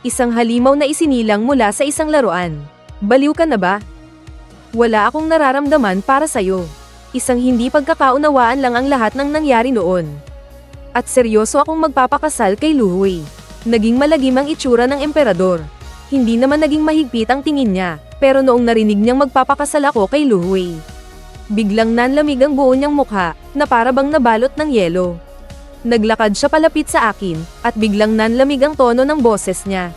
Isang halimaw na isinilang mula sa isang laruan. Baliw ka na ba? Wala akong nararamdaman para sa'yo. Isang hindi pagkakaunawaan lang ang lahat ng nangyari noon. At seryoso akong magpapakasal kay Lu Hui. Naging malagim ang itsura ng emperador. Hindi naman naging mahigpit ang tingin niya, pero noong narinig niyang magpapakasal ako kay Lu Hui, biglang nanlamig ang buo niyang mukha, na para bang nabalot ng yelo. Naglakad siya palapit sa akin, at biglang nanlamig ang tono ng boses niya.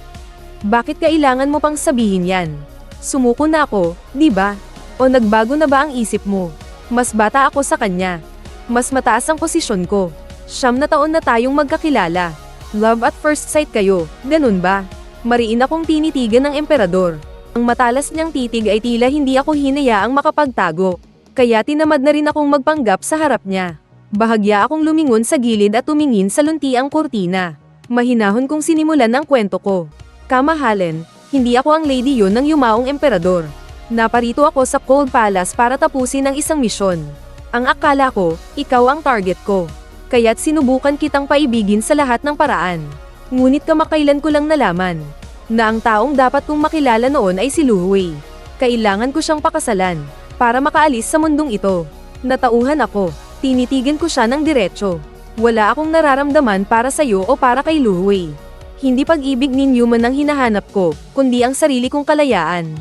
Bakit kailangan mo pang sabihin yan? Sumuko na ako, di ba? O nagbago na ba ang isip mo? Mas bata ako sa kanya. Mas mataas ang posisyon ko. 9 na taon na tayong magkakilala. Love at first sight kayo, ganun ba? Mariin akong tinitigan ng emperador. Ang matalas niyang titig ay tila hindi ako hinayaang makapagtago. Kaya tinamad na rin akong magpanggap sa harap niya. Bahagya akong lumingon sa gilid at tumingin sa luntiang kurtina. Mahinahon kong sinimulan ang kwento ko. Kamahalan, hindi ako ang lady yun ng yumaong emperador. Naparito ako sa Cold Palace para tapusin ang isang misyon. Ang akala ko, ikaw ang target ko. Kaya't sinubukan kitang paibigin sa lahat ng paraan. Ngunit kamakailan ko lang nalaman na ang taong dapat kong makilala noon ay si Lu Hui. Kailangan ko siyang pakasalan para makaalis sa mundong ito. Natauhan ako. Tinitigan ko siya ng diretso. Wala akong nararamdaman para sa'yo o para kay Lu Hui. Hindi pag-ibig ninyo man ang hinahanap ko, kundi ang sarili kong kalayaan.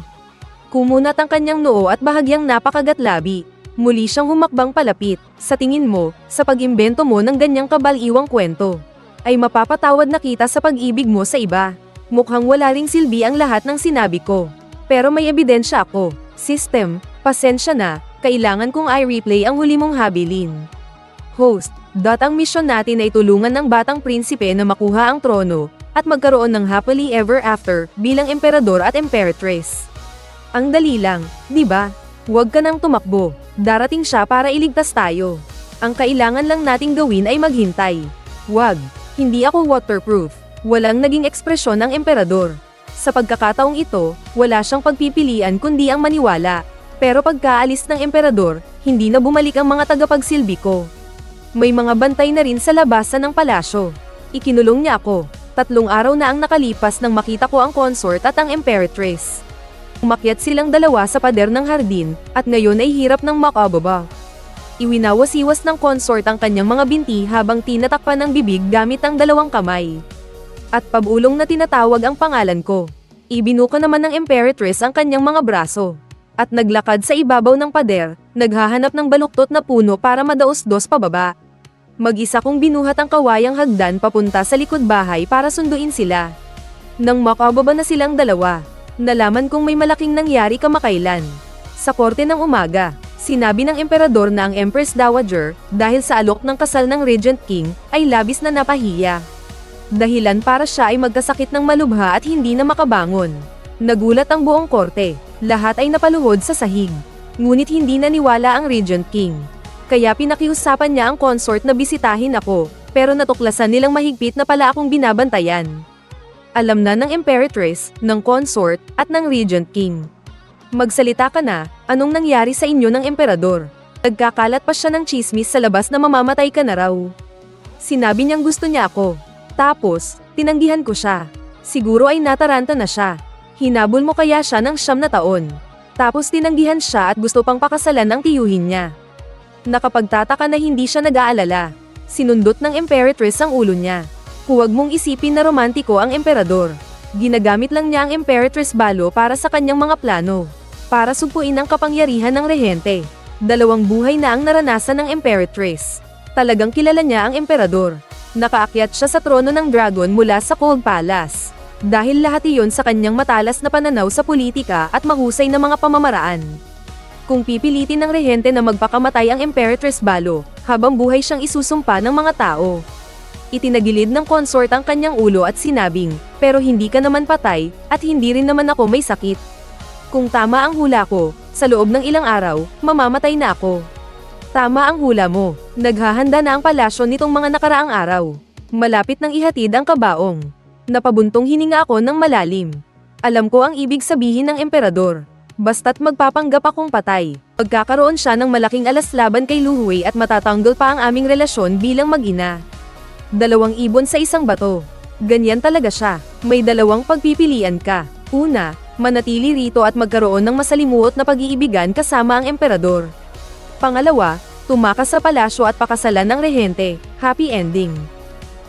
Kumunat ang kanyang noo at bahagyang napakagatlabi. Muli siyang humakbang palapit. Sa tingin mo, sa pag-imbento mo ng ganyang kabaliwang kwento, ay mapapatawad na kita sa pag-ibig mo sa iba. Mukhang wala ring silbi ang lahat ng sinabi ko. Pero may ebidensya ako. System, pasensya na, kailangan kong i-replay ang huli mong habilin. Host, ang misyon natin ay tulungan ng batang prinsipe na makuha ang trono, at magkaroon ng happily ever after, bilang emperador at emperatrice. Ang dali lang, di ba? Huwag ka nang tumakbo. Darating siya para iligtas tayo. Ang kailangan lang nating gawin ay maghintay. Wag, hindi ako waterproof. Walang naging ekspresyon ng emperador. Sa pagkakataong ito, wala siyang pagpipilian kundi ang maniwala. Pero pagkaalis ng emperador, hindi na bumalik ang mga tagapagsilbi ko. May mga bantay na rin sa labasan ng palasyo. Ikinulong niya ako. 3 araw na ang nakalipas nang makita ko ang consort at ang imperatress. Umakyat silang dalawa sa pader ng hardin, at ngayon ay hirap ng makababa. Iwinawas-iwas ng consort ang kanyang mga binti habang tinatakpan ng bibig gamit ang 2 kamay. At pabulong na tinatawag ang pangalan ko. Ibinuka naman ng imperatress ang kanyang mga braso. At naglakad sa ibabaw ng pader, naghahanap ng baluktot na puno para madaos-dos pababa. Mag-isa kong binuhat ang kawayang hagdan papunta sa likod bahay para sunduin sila. Nang makababa na silang dalawa, nalaman kong may malaking nangyari kamakailan. Sa korte ng umaga, sinabi ng emperador na ang Empress Dowager, dahil sa alok ng kasal ng Regent King, ay labis na napahiya. Dahilan para siya ay magkasakit ng malubha at hindi na makabangon. Nagulat ang buong korte. Lahat ay napaluhod sa sahig. Ngunit hindi naniwala ang Regent King. Kaya pinakiusapan niya ang consort na bisitahin ako, pero natuklasan nilang mahigpit na pala akong binabantayan. Alam na ng Imperatress, ng consort, at ng Regent King. Magsalita ka na, anong nangyari sa inyo ng Emperador? Nagkakalat pa siya ng chismis sa labas na mamamatay ka na raw. Sinabi niyang gusto niya ako. Tapos, tinanggihan ko siya. Siguro ay nataranta na siya. Hinabol mo kaya siya ng 9 na taon. Tapos tinanggihan siya at gusto pang pakasalan ng tiyuhin niya. Nakapagtataka na hindi siya nag-aalala. Sinundot ng Imperatress ang ulo niya. Huwag mong isipin na romantiko ang emperador. Ginagamit lang niya ang Imperatress Balo para sa kanyang mga plano. Para supuin ang kapangyarihan ng rehente. 2 buhay na ang naranasan ng Imperatress. Talagang kilala niya ang emperador. Nakaakyat siya sa trono ng dragon mula sa Cold Palace. Dahil lahat iyon sa kanyang matalas na pananaw sa politika at mahusay na mga pamamaraan. Kung pipilitin ng rehente na magpakamatay ang Imperatress Balo, habang buhay siyang isusumpa ng mga tao. Itinagilid ng consort ang kanyang ulo at sinabing, pero hindi ka naman patay, at hindi rin naman ako may sakit. Kung tama ang hula ko, sa loob ng ilang araw, mamamatay na ako. Tama ang hula mo. Naghahanda na ang palasyo nitong mga nakaraang araw. Malapit nang ihatid ang kabaong. Napabuntong hininga ako ng malalim. Alam ko ang ibig sabihin ng emperador. Basta't magpapanggap akong patay. Magkakaroon siya ng malaking alas laban kay Lu Hui at matatanggol pa ang aming relasyon bilang mag-ina. 2 ibon sa isang bato. Ganyan talaga siya. May 2 pagpipilian ka. Una, manatili rito at magkaroon ng masalimuot na pag-iibigan kasama ang emperador. Pangalawa, tumakas sa palasyo at pakasalan ng rehente. Happy ending.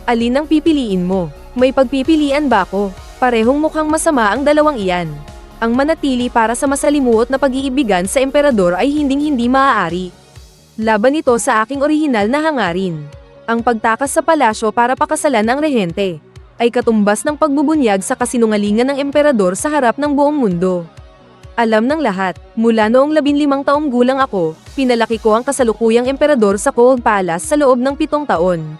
Alin ang pipiliin mo? May pagpipilian ba ako? Parehong mukhang masama ang 2 iyan. Ang manatili para sa masalimuot na pag-iibigan sa emperador ay hinding-hindi maaari. Laban ito sa aking orihinal na hangarin. Ang pagtakas sa palasyo para pakasalan ng rehente ay katumbas ng pagbubunyag sa kasinungalingan ng emperador sa harap ng buong mundo. Alam ng lahat, mula noong 15 taong gulang ako, pinalaki ko ang kasalukuyang emperador sa Cold Palace sa loob ng 7 taon.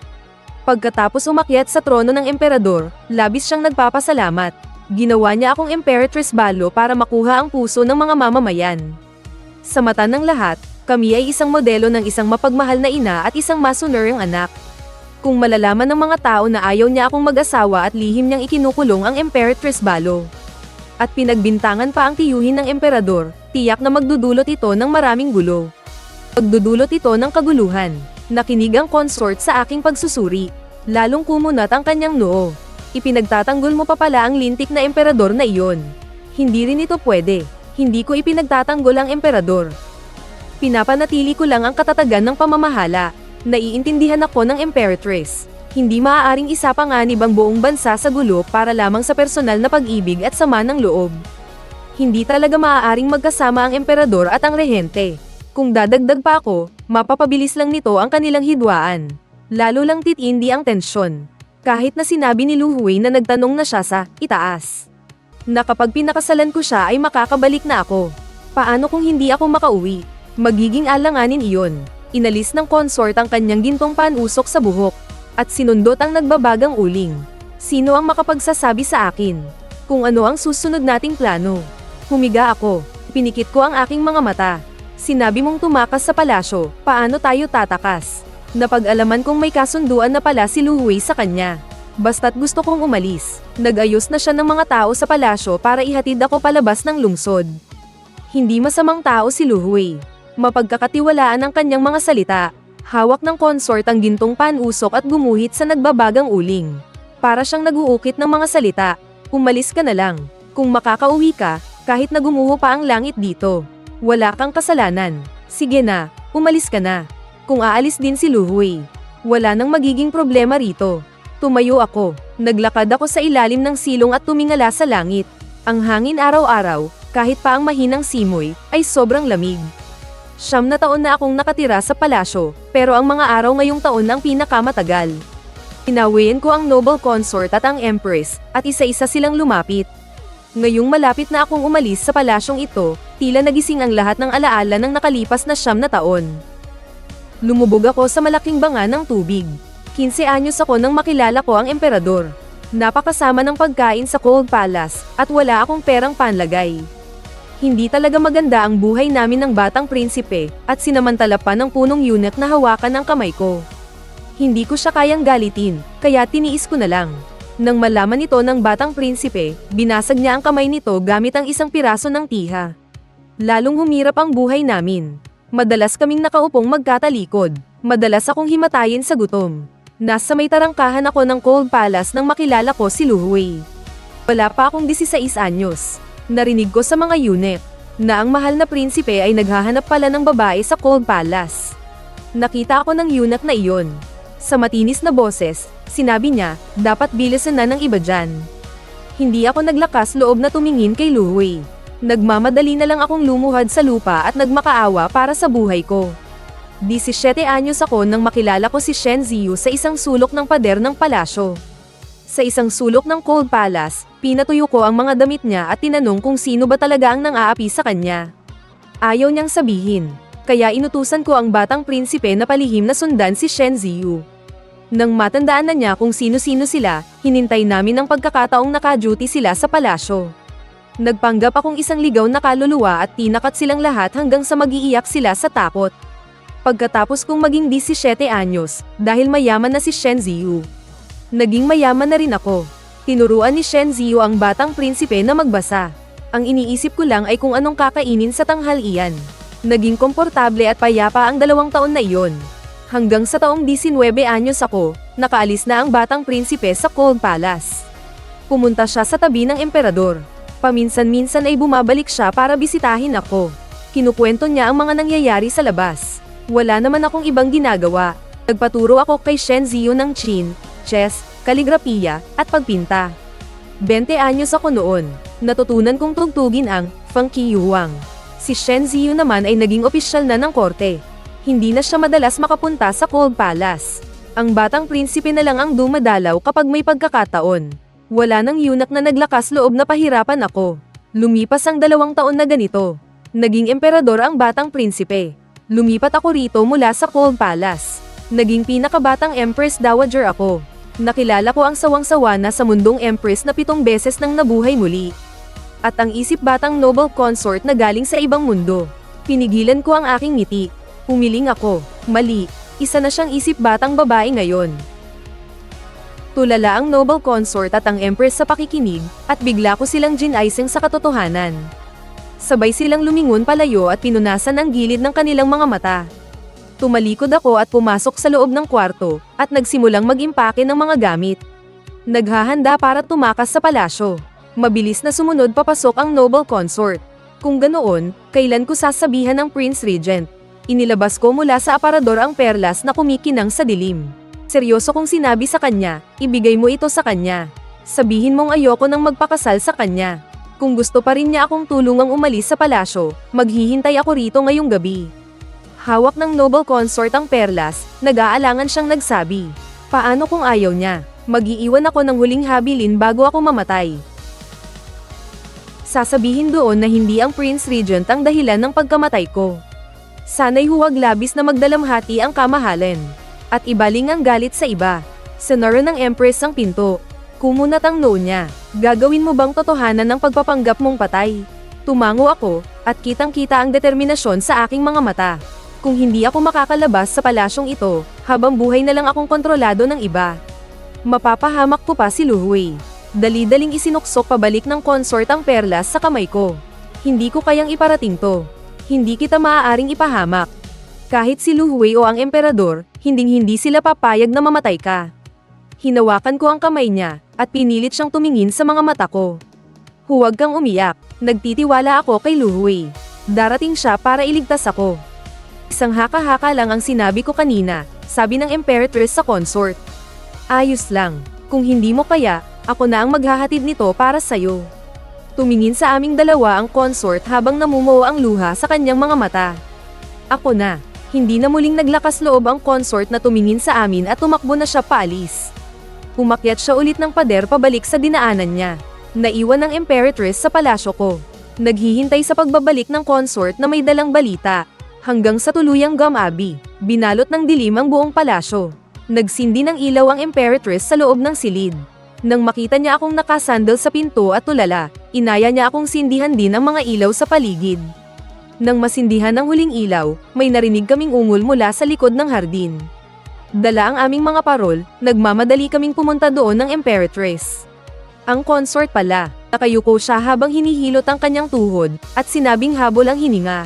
Pagkatapos umakyat sa trono ng emperador, labis siyang nagpapasalamat. Ginawa niya akong Imperatress Balo para makuha ang puso ng mga mamamayan. Sa mata ng lahat, kami ay isang modelo ng isang mapagmahal na ina at isang masunuring anak. Kung malalaman ng mga tao na ayaw niya akong mag-asawa at lihim niyang ikinukulong ang Imperatress Balo, at pinagbintangan pa ang tiyuhin ng emperador, tiyak na magdudulot ito ng maraming gulo. Magdudulot ito ng kaguluhan. Nakinig ang consort sa aking pagsusuri. Lalong kumunat ang kanyang noo. Ipinagtatanggol mo pa pala ang lintik na emperador na iyon. Hindi rin ito pwede. Hindi ko ipinagtatanggol ang emperador. Pinapanatili ko lang ang katatagan ng pamamahala. Naiintindihan ako ng Imperatress. Hindi maaaring isapanganib ang buong bansa sa gulo para lamang sa personal na pag-ibig at sama ng loob. Hindi talaga maaaring magkasama ang emperador at ang rehente. Kung dadagdag pa ako, mapapabilis lang nito ang kanilang hidwaan. Lalo lang titindi ang tensyon. Kahit na sinabi ni Lu Hui na nagtanong na siya sa itaas, na kapag pinakasalan ko siya ay makakabalik na ako. Paano kung hindi ako makauwi? Magiging alanganin iyon. Inalis ng consort ang kanyang gintong panusok sa buhok. At sinundot ang nagbabagang uling. Sino ang makapagsasabi sa akin kung ano ang susunod nating plano? Humiga ako. Pinikit ko ang aking mga mata. Sinabi mong tumakas sa palasyo, paano tayo tatakas? Napag-alaman kong may kasunduan na pala si Lu Hui sa kanya. Basta't gusto kong umalis. Nag-ayos na siya ng mga tao sa palasyo para ihatid ako palabas ng lungsod. Hindi masamang tao si Lu Hui. Mapagkakatiwalaan ang kanyang mga salita. Hawak ng consort ang gintong panusok at gumuhit sa nagbabagang uling. Para siyang naguukit ng mga salita. Umalis ka na lang. Kung makakauwi ka, kahit na gumuho pa ang langit dito. Wala kang kasalanan. Sige na, umalis ka na. Kung aalis din si Lu Hui, wala nang magiging problema rito. Tumayo ako. Naglakad ako sa ilalim ng silong at tumingala sa langit. Ang hangin araw-araw, kahit pa ang mahinang simoy, ay sobrang lamig. 9 na taon na akong nakatira sa palasyo, pero ang mga araw ngayong taon ang pinakamatagal. Inawian ko ang noble consort at ang empress, at isa-isa silang lumapit. Ngayong malapit na akong umalis sa palasyong ito, tila nagising ang lahat ng alaala ng nakalipas na 9 na taon. Lumubog ako sa malaking banga ng tubig. 15 anyos ako nang makilala ko ang emperador. Napakasama ng pagkain sa Cold Palace, at wala akong perang panlagay. Hindi talaga maganda ang buhay namin ng batang prinsipe, at sinamantala pa ng punong eunuch na hawakan ang kamay ko. Hindi ko siya kayang galitin, kaya tiniis ko na lang. Nang malaman ito ng batang prinsipe, binasag niya ang kamay nito gamit ang isang piraso ng tiha. Lalong humirap ang buhay namin. Madalas kaming nakaupong magkatalikod. Madalas akong himatayin sa gutom. Nasa may tarangkahan ako ng Cold Palace nang makilala ko si Lu Hui. Wala pa akong 16 anyos. Narinig ko sa mga eunuch na ang mahal na prinsipe ay naghahanap pala ng babae sa Cold Palace. Nakita ako ng eunuch na iyon. Sa matinis na boses, sinabi niya, dapat bilisan na ng iba dyan. Hindi ako naglakas loob na tumingin kay Lu Hui. Nagmamadali na lang akong lumuhad sa lupa at nagmakaawa para sa buhay ko. 17 anyos ako nang makilala ko si Shen Ziyu sa isang sulok ng pader ng palasyo. Sa isang sulok ng Cold Palace, pinatuyo ko ang mga damit niya at tinanong kung sino ba talaga ang nang-aapi sa kanya. Ayaw niyang sabihin, kaya inutusan ko ang batang prinsipe na palihim na sundan si Shen Ziyu. Nang matandaan na niya kung sino-sino sila, hinintay namin ang pagkakataong naka-duty sila sa palasyo. Nagpanggap akong isang ligaw na kaluluwa at tinakat silang lahat hanggang sa mag-iiyak sila sa takot. Pagkatapos kong maging 17 anyos, dahil mayaman na si Shen Ziyu, naging mayaman na rin ako. Tinuruan ni Shen Ziyu ang batang prinsipe na magbasa. Ang iniisip ko lang ay kung anong kakainin sa tanghalian. Naging komportable at payapa ang 2 taon na iyon. Hanggang sa taong 19 anyos ako, nakaalis na ang batang prinsipe sa Cold Palace. Pumunta siya sa tabi ng emperador. Paminsan-minsan ay bumabalik siya para bisitahin ako. Kinukwento niya ang mga nangyayari sa labas. Wala naman akong ibang ginagawa. Nagpaturo ako kay Shen Ziyu ng Qin, chess, kaligrapiya, at pagpinta. 20 anyos ako noon. Natutunan kong tugtugin ang Funky Yuang. Si Shen Ziyu naman ay naging opisyal na ng korte. Hindi na siya madalas makapunta sa Cold Palace. Ang batang prinsipe na lang ang dumadalaw kapag may pagkakataon. Wala nang eunuch na naglakas loob na pahirapan ako. Lumipas ang 2 taon na ganito. Naging emperador ang batang prinsipe. Lumipat ako rito mula sa Cold Palace. Naging pinakabatang empress dowager ako. Nakilala ko ang sawang-sawa na sa mundong empress na 7 beses nang nabuhay muli. At ang isip batang noble consort na galing sa ibang mundo. Pinigilan ko ang aking ngiti. Humiling ako. Mali. Isa na siyang isip batang babae ngayon. Tulala ang noble consort at ang empress sa pakikinig, at bigla ko silang ginaising sa katotohanan. Sabay silang lumingon palayo at pinunasan ang gilid ng kanilang mga mata. Tumalikod ako at pumasok sa loob ng kwarto, at nagsimulang mag-impake ng mga gamit. Naghahanda para tumakas sa palasyo. Mabilis na sumunod papasok ang noble consort. Kung ganoon, kailan ko sasabihan ng Prince Regent? Inilabas ko mula sa aparador ang perlas na kumikinang sa dilim. Seryoso kong sinabi sa kanya, ibigay mo ito sa kanya. Sabihin mong ayoko nang magpakasal sa kanya. Kung gusto pa rin niya akong tulungang umalis sa palasyo, maghihintay ako rito ngayong gabi. Hawak ng noble consort ang perlas, nag-aalangan siyang nagsabi. Paano kung ayaw niya? Mag-iiwan ako ng huling habilin bago ako mamatay. Sasabihin doon na hindi ang Prince Regent ang dahilan ng pagkamatay ko. Sana'y huwag labis na magdalamhati ang kamahalan. At ibaling ang galit sa iba. Sinara ng Empress ang pinto. Kumunat ang noo niya. Gagawin mo bang totohanan ng pagpapanggap mong patay? Tumango ako, at kitang-kita ang determinasyon sa aking mga mata. Kung hindi ako makakalabas sa palasyong ito, habang buhay na lang akong kontrolado ng iba. Mapapahamak ko pa si Lu Hui. Dali-daling isinuksok pabalik ng consort ang perlas sa kamay ko. Hindi ko kayang iparating to. Hindi kita maaaring ipahamak. Kahit si Lu Hui o ang emperador, hinding-hindi sila papayag na mamatay ka. Hinawakan ko ang kamay niya, at pinilit siyang tumingin sa mga mata ko. Huwag kang umiyak. Nagtitiwala ako kay Lu Hui. Darating siya para iligtas ako. Isang haka-haka lang ang sinabi ko kanina, sabi ng Imperatress sa consort. Ayos lang. Kung hindi mo kaya, ako na ang maghahatid nito para sa'yo. Tumingin sa aming dalawa ang consort habang namumuo ang luha sa kanyang mga mata. Ako na. Hindi na muling naglakas loob ang consort na tumingin sa amin at tumakbo na siya paalis. Umakyat siya ulit ng pader pabalik sa dinaanan niya. Naiwan ng Imperatress sa palasyo ko. Naghihintay sa pagbabalik ng consort na may dalang balita. Hanggang sa tuluyang gumabi, binalot ng dilim ang buong palasyo. Nagsindi ng ilaw ang Imperatress sa loob ng silid. Nang makita niya akong nakasandal sa pinto at tulala, inaya niya akong sindihan din ang mga ilaw sa paligid. Nang masindihan ang huling ilaw, may narinig kaming ungol mula sa likod ng hardin. Dala ang aming mga parol, nagmamadali kaming pumunta doon ng Imperatress. Ang consort pala, nakayuko siya habang hinihilot ang kanyang tuhod, at sinabing habol ang hininga.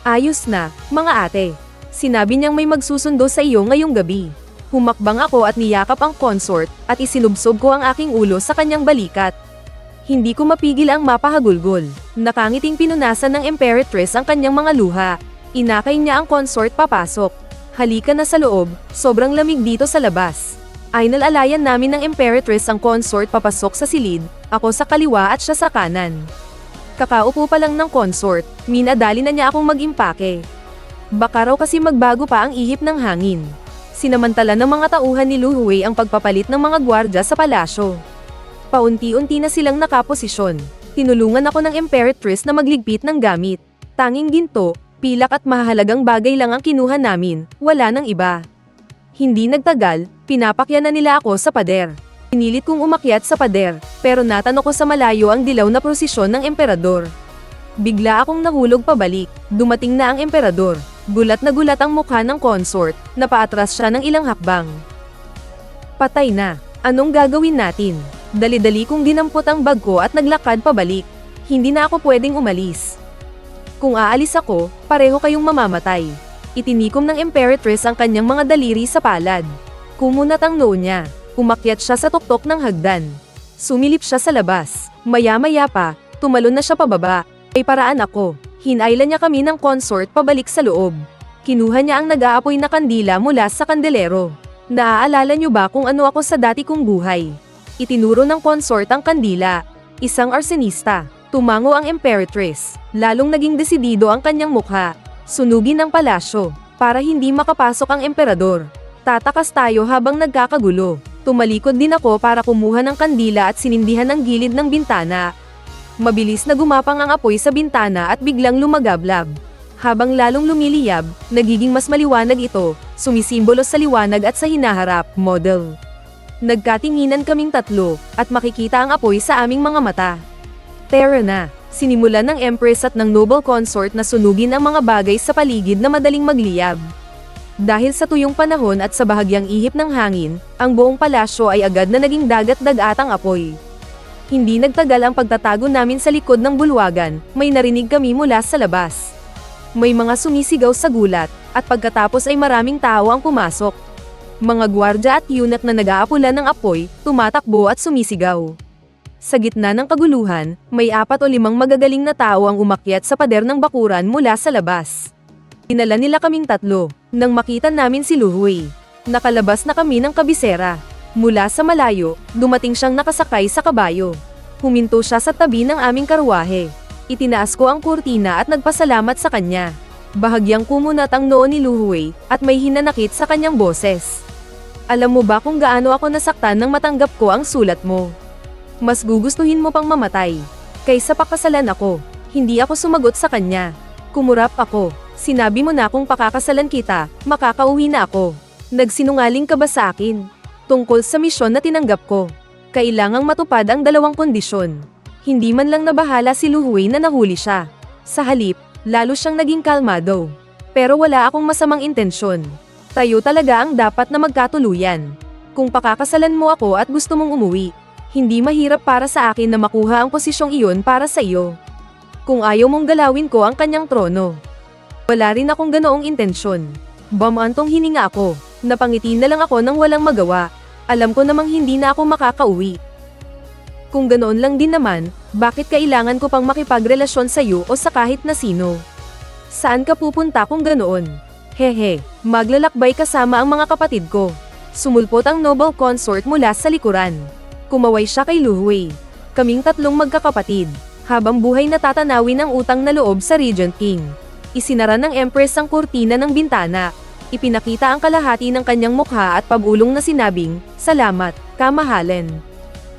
Ayos na, mga ate. Sinabi niyang may magsusundo sa iyo ngayong gabi. Humakbang ako at niyakap ang consort, at isinubsob ko ang aking ulo sa kanyang balikat. Hindi ko mapigil ang mapahagulgol. Nakangiting pinunasan ng Imperatress ang kanyang mga luha. Inakay niya ang consort papasok. Halika na sa loob, sobrang lamig dito sa labas. Inalalayan namin ng Imperatress ang consort papasok sa silid, ako sa kaliwa at siya sa kanan. Kakaupo pa lang ng consort, minadali na niya akong mag-impake. Baka raw kasi magbago pa ang ihip ng hangin. Sinamantala ng mga tauhan ni Lu Hui ang pagpapalit ng mga gwardya sa palasyo. Paunti-unti na silang nakaposisyon. Tinulungan ako ng Imperatress na magligpit ng gamit. Tanging ginto, pilak at mahalagang bagay lang ang kinuha namin, wala nang iba. Hindi nagtagal, pinapakyan na nila ako sa pader. Pinilit kong umakyat sa pader, pero natanong ko sa malayo ang dilaw na prosesyon ng emperador. Bigla akong nahulog pabalik, dumating na ang emperador. Gulat na gulat ang mukha ng consort, napaatras siya ng ilang hakbang. Patay na, anong gagawin natin? Dali-dali kong dinampot ang bag ko at naglakad pabalik. Hindi na ako pwedeng umalis. Kung aalis ako, pareho kayong mamamatay. Itinikom ng Imperatress ang kanyang mga daliri sa palad. Kumunat ang noo niya. Umakyat siya sa tuktok ng hagdan. Sumilip siya sa labas. Maya-maya pa, tumalon na siya pababa. Ay paraan ako. Hinailan niya kami ng consort pabalik sa loob. Kinuha niya ang nag-aapoy na kandila mula sa kandelero. Naaalala niyo ba kung ano ako sa dati kong buhay? Itinuro ng consort ang kandila. Isang arsenista. Tumango ang Imperatress. Lalong naging desidido ang kanyang mukha. Sunugin ang palasyo, para hindi makapasok ang emperador. Tatakas tayo habang nagkakagulo. Tumalikod din ako para kumuha ng kandila at sinindihan ang gilid ng bintana. Mabilis na gumapang ang apoy sa bintana at biglang lumagablab. Habang lalong lumiliyab, nagiging mas maliwanag ito, sumisimbolo sa liwanag at sa hinaharap, model. Nagkatinginan kaming tatlo, at makikita ang apoy sa aming mga mata. Tara na. Sinimulan ng Empress at ng Noble Consort na sunugin ang mga bagay sa paligid na madaling magliyab. Dahil sa tuyong panahon at sa bahagyang ihip ng hangin, ang buong palasyo ay agad na naging dagat-dagatang apoy. Hindi nagtagal ang pagtatago namin sa likod ng bulwagan, may narinig kami mula sa labas. May mga sumisigaw sa gulat, at pagkatapos ay maraming tao ang pumasok. Mga gwardya at yunak na nag-aapula ng apoy, tumatakbo at sumisigaw. Sa gitna ng kaguluhan, may 4 o 5 magagaling na tao ang umakyat sa pader ng bakuran mula sa labas. Dinala nila kaming tatlo, nang makita namin si Lu Hui. Nakalabas na kami ng kabisera. Mula sa malayo, dumating siyang nakasakay sa kabayo. Huminto siya sa tabi ng aming karwahe. Itinaas ko ang kurtina at nagpasalamat sa kanya. Bahagyang kumunat ang noo ni Lu Hui, at may hinanakit sa kanyang boses. Alam mo ba kung gaano ako nasaktan nang matanggap ko ang sulat mo? Mas gugustuhin mo pang mamatay kaysa pakasalan ako. Hindi ako sumagot sa kanya. Kumurap ako. Sinabi mo na kung pakakasalan kita, makakauwi na ako. Nagsinungaling ka ba sa akin? Tungkol sa misyon na tinanggap ko. Kailangang matupad ang 2 kondisyon. Hindi man lang nabahala si Lu Hui na nahuli siya. Sa halip, lalo siyang naging kalmado. Pero wala akong masamang intensyon. Tayo talaga ang dapat na magkatuluyan. Kung pakakasalan mo ako at gusto mong umuwi, hindi mahirap para sa akin na makuha ang posisyong iyon para sa iyo. Kung ayaw mong galawin ko ang kanyang trono. Wala rin akong ganoong intensyon. Bamantong hininga ako, napangiti na lang ako nang walang magawa. Alam ko namang hindi na ako makakauwi. Kung ganoon lang din naman, bakit kailangan ko pang makipagrelasyon sa iyo o sa kahit na sino? Saan ka pupunta kung ganoon? Hehe, maglalakbay kasama ang mga kapatid ko. Sumulpot ang noble consort mula sa likuran. Kumaway siya kay Lu Hui. Kaming tatlong magkakapatid. Habang buhay natatanawin ang utang na loob sa Regent King. Isinara ng Empress ang kurtina ng bintana. Ipinakita ang kalahati ng kanyang mukha at pabulong na sinabing, "Salamat, kamahalan."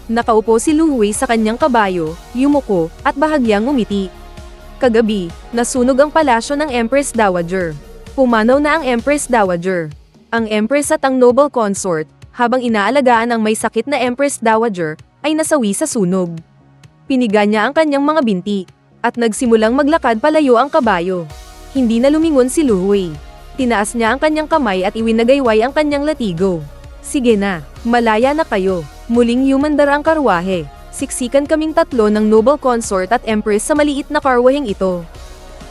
Nakaupo si Lu Hui sa kanyang kabayo, yumuko, at bahagyang umiti. Kagabi, nasunog ang palasyo ng Empress Dowager. Pumanaw na ang Empress Dowager. Ang Empress at ang noble consort, habang inaalagaan ang may sakit na Empress Dowager, ay nasawi sa sunog. Piniga niya ang kanyang mga binti, at nagsimulang maglakad palayo ang kabayo. Hindi na lumingon si Lu Hui. Tinaas niya ang kanyang kamay at iwinagayway ang kanyang latigo. Sige na, malaya na kayo. Muling humandar ang karwahe. Siksikan kaming tatlo ng noble consort at empress sa maliit na karwaheng ito.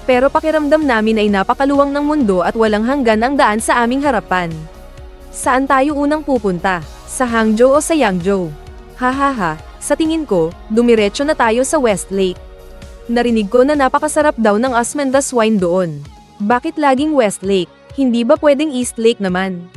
Pero pakiramdam namin ay napakaluwang ng mundo at walang hanggan ang daan sa aming harapan. Saan tayo unang pupunta? Sa Hangzhou o sa Yangzhou? Hahaha, sa tingin ko, dumiretso na tayo sa Westlake. Narinig ko na napakasarap daw ng Asmendas wine doon. Bakit laging Westlake? Hindi ba pwedeng Eastlake naman?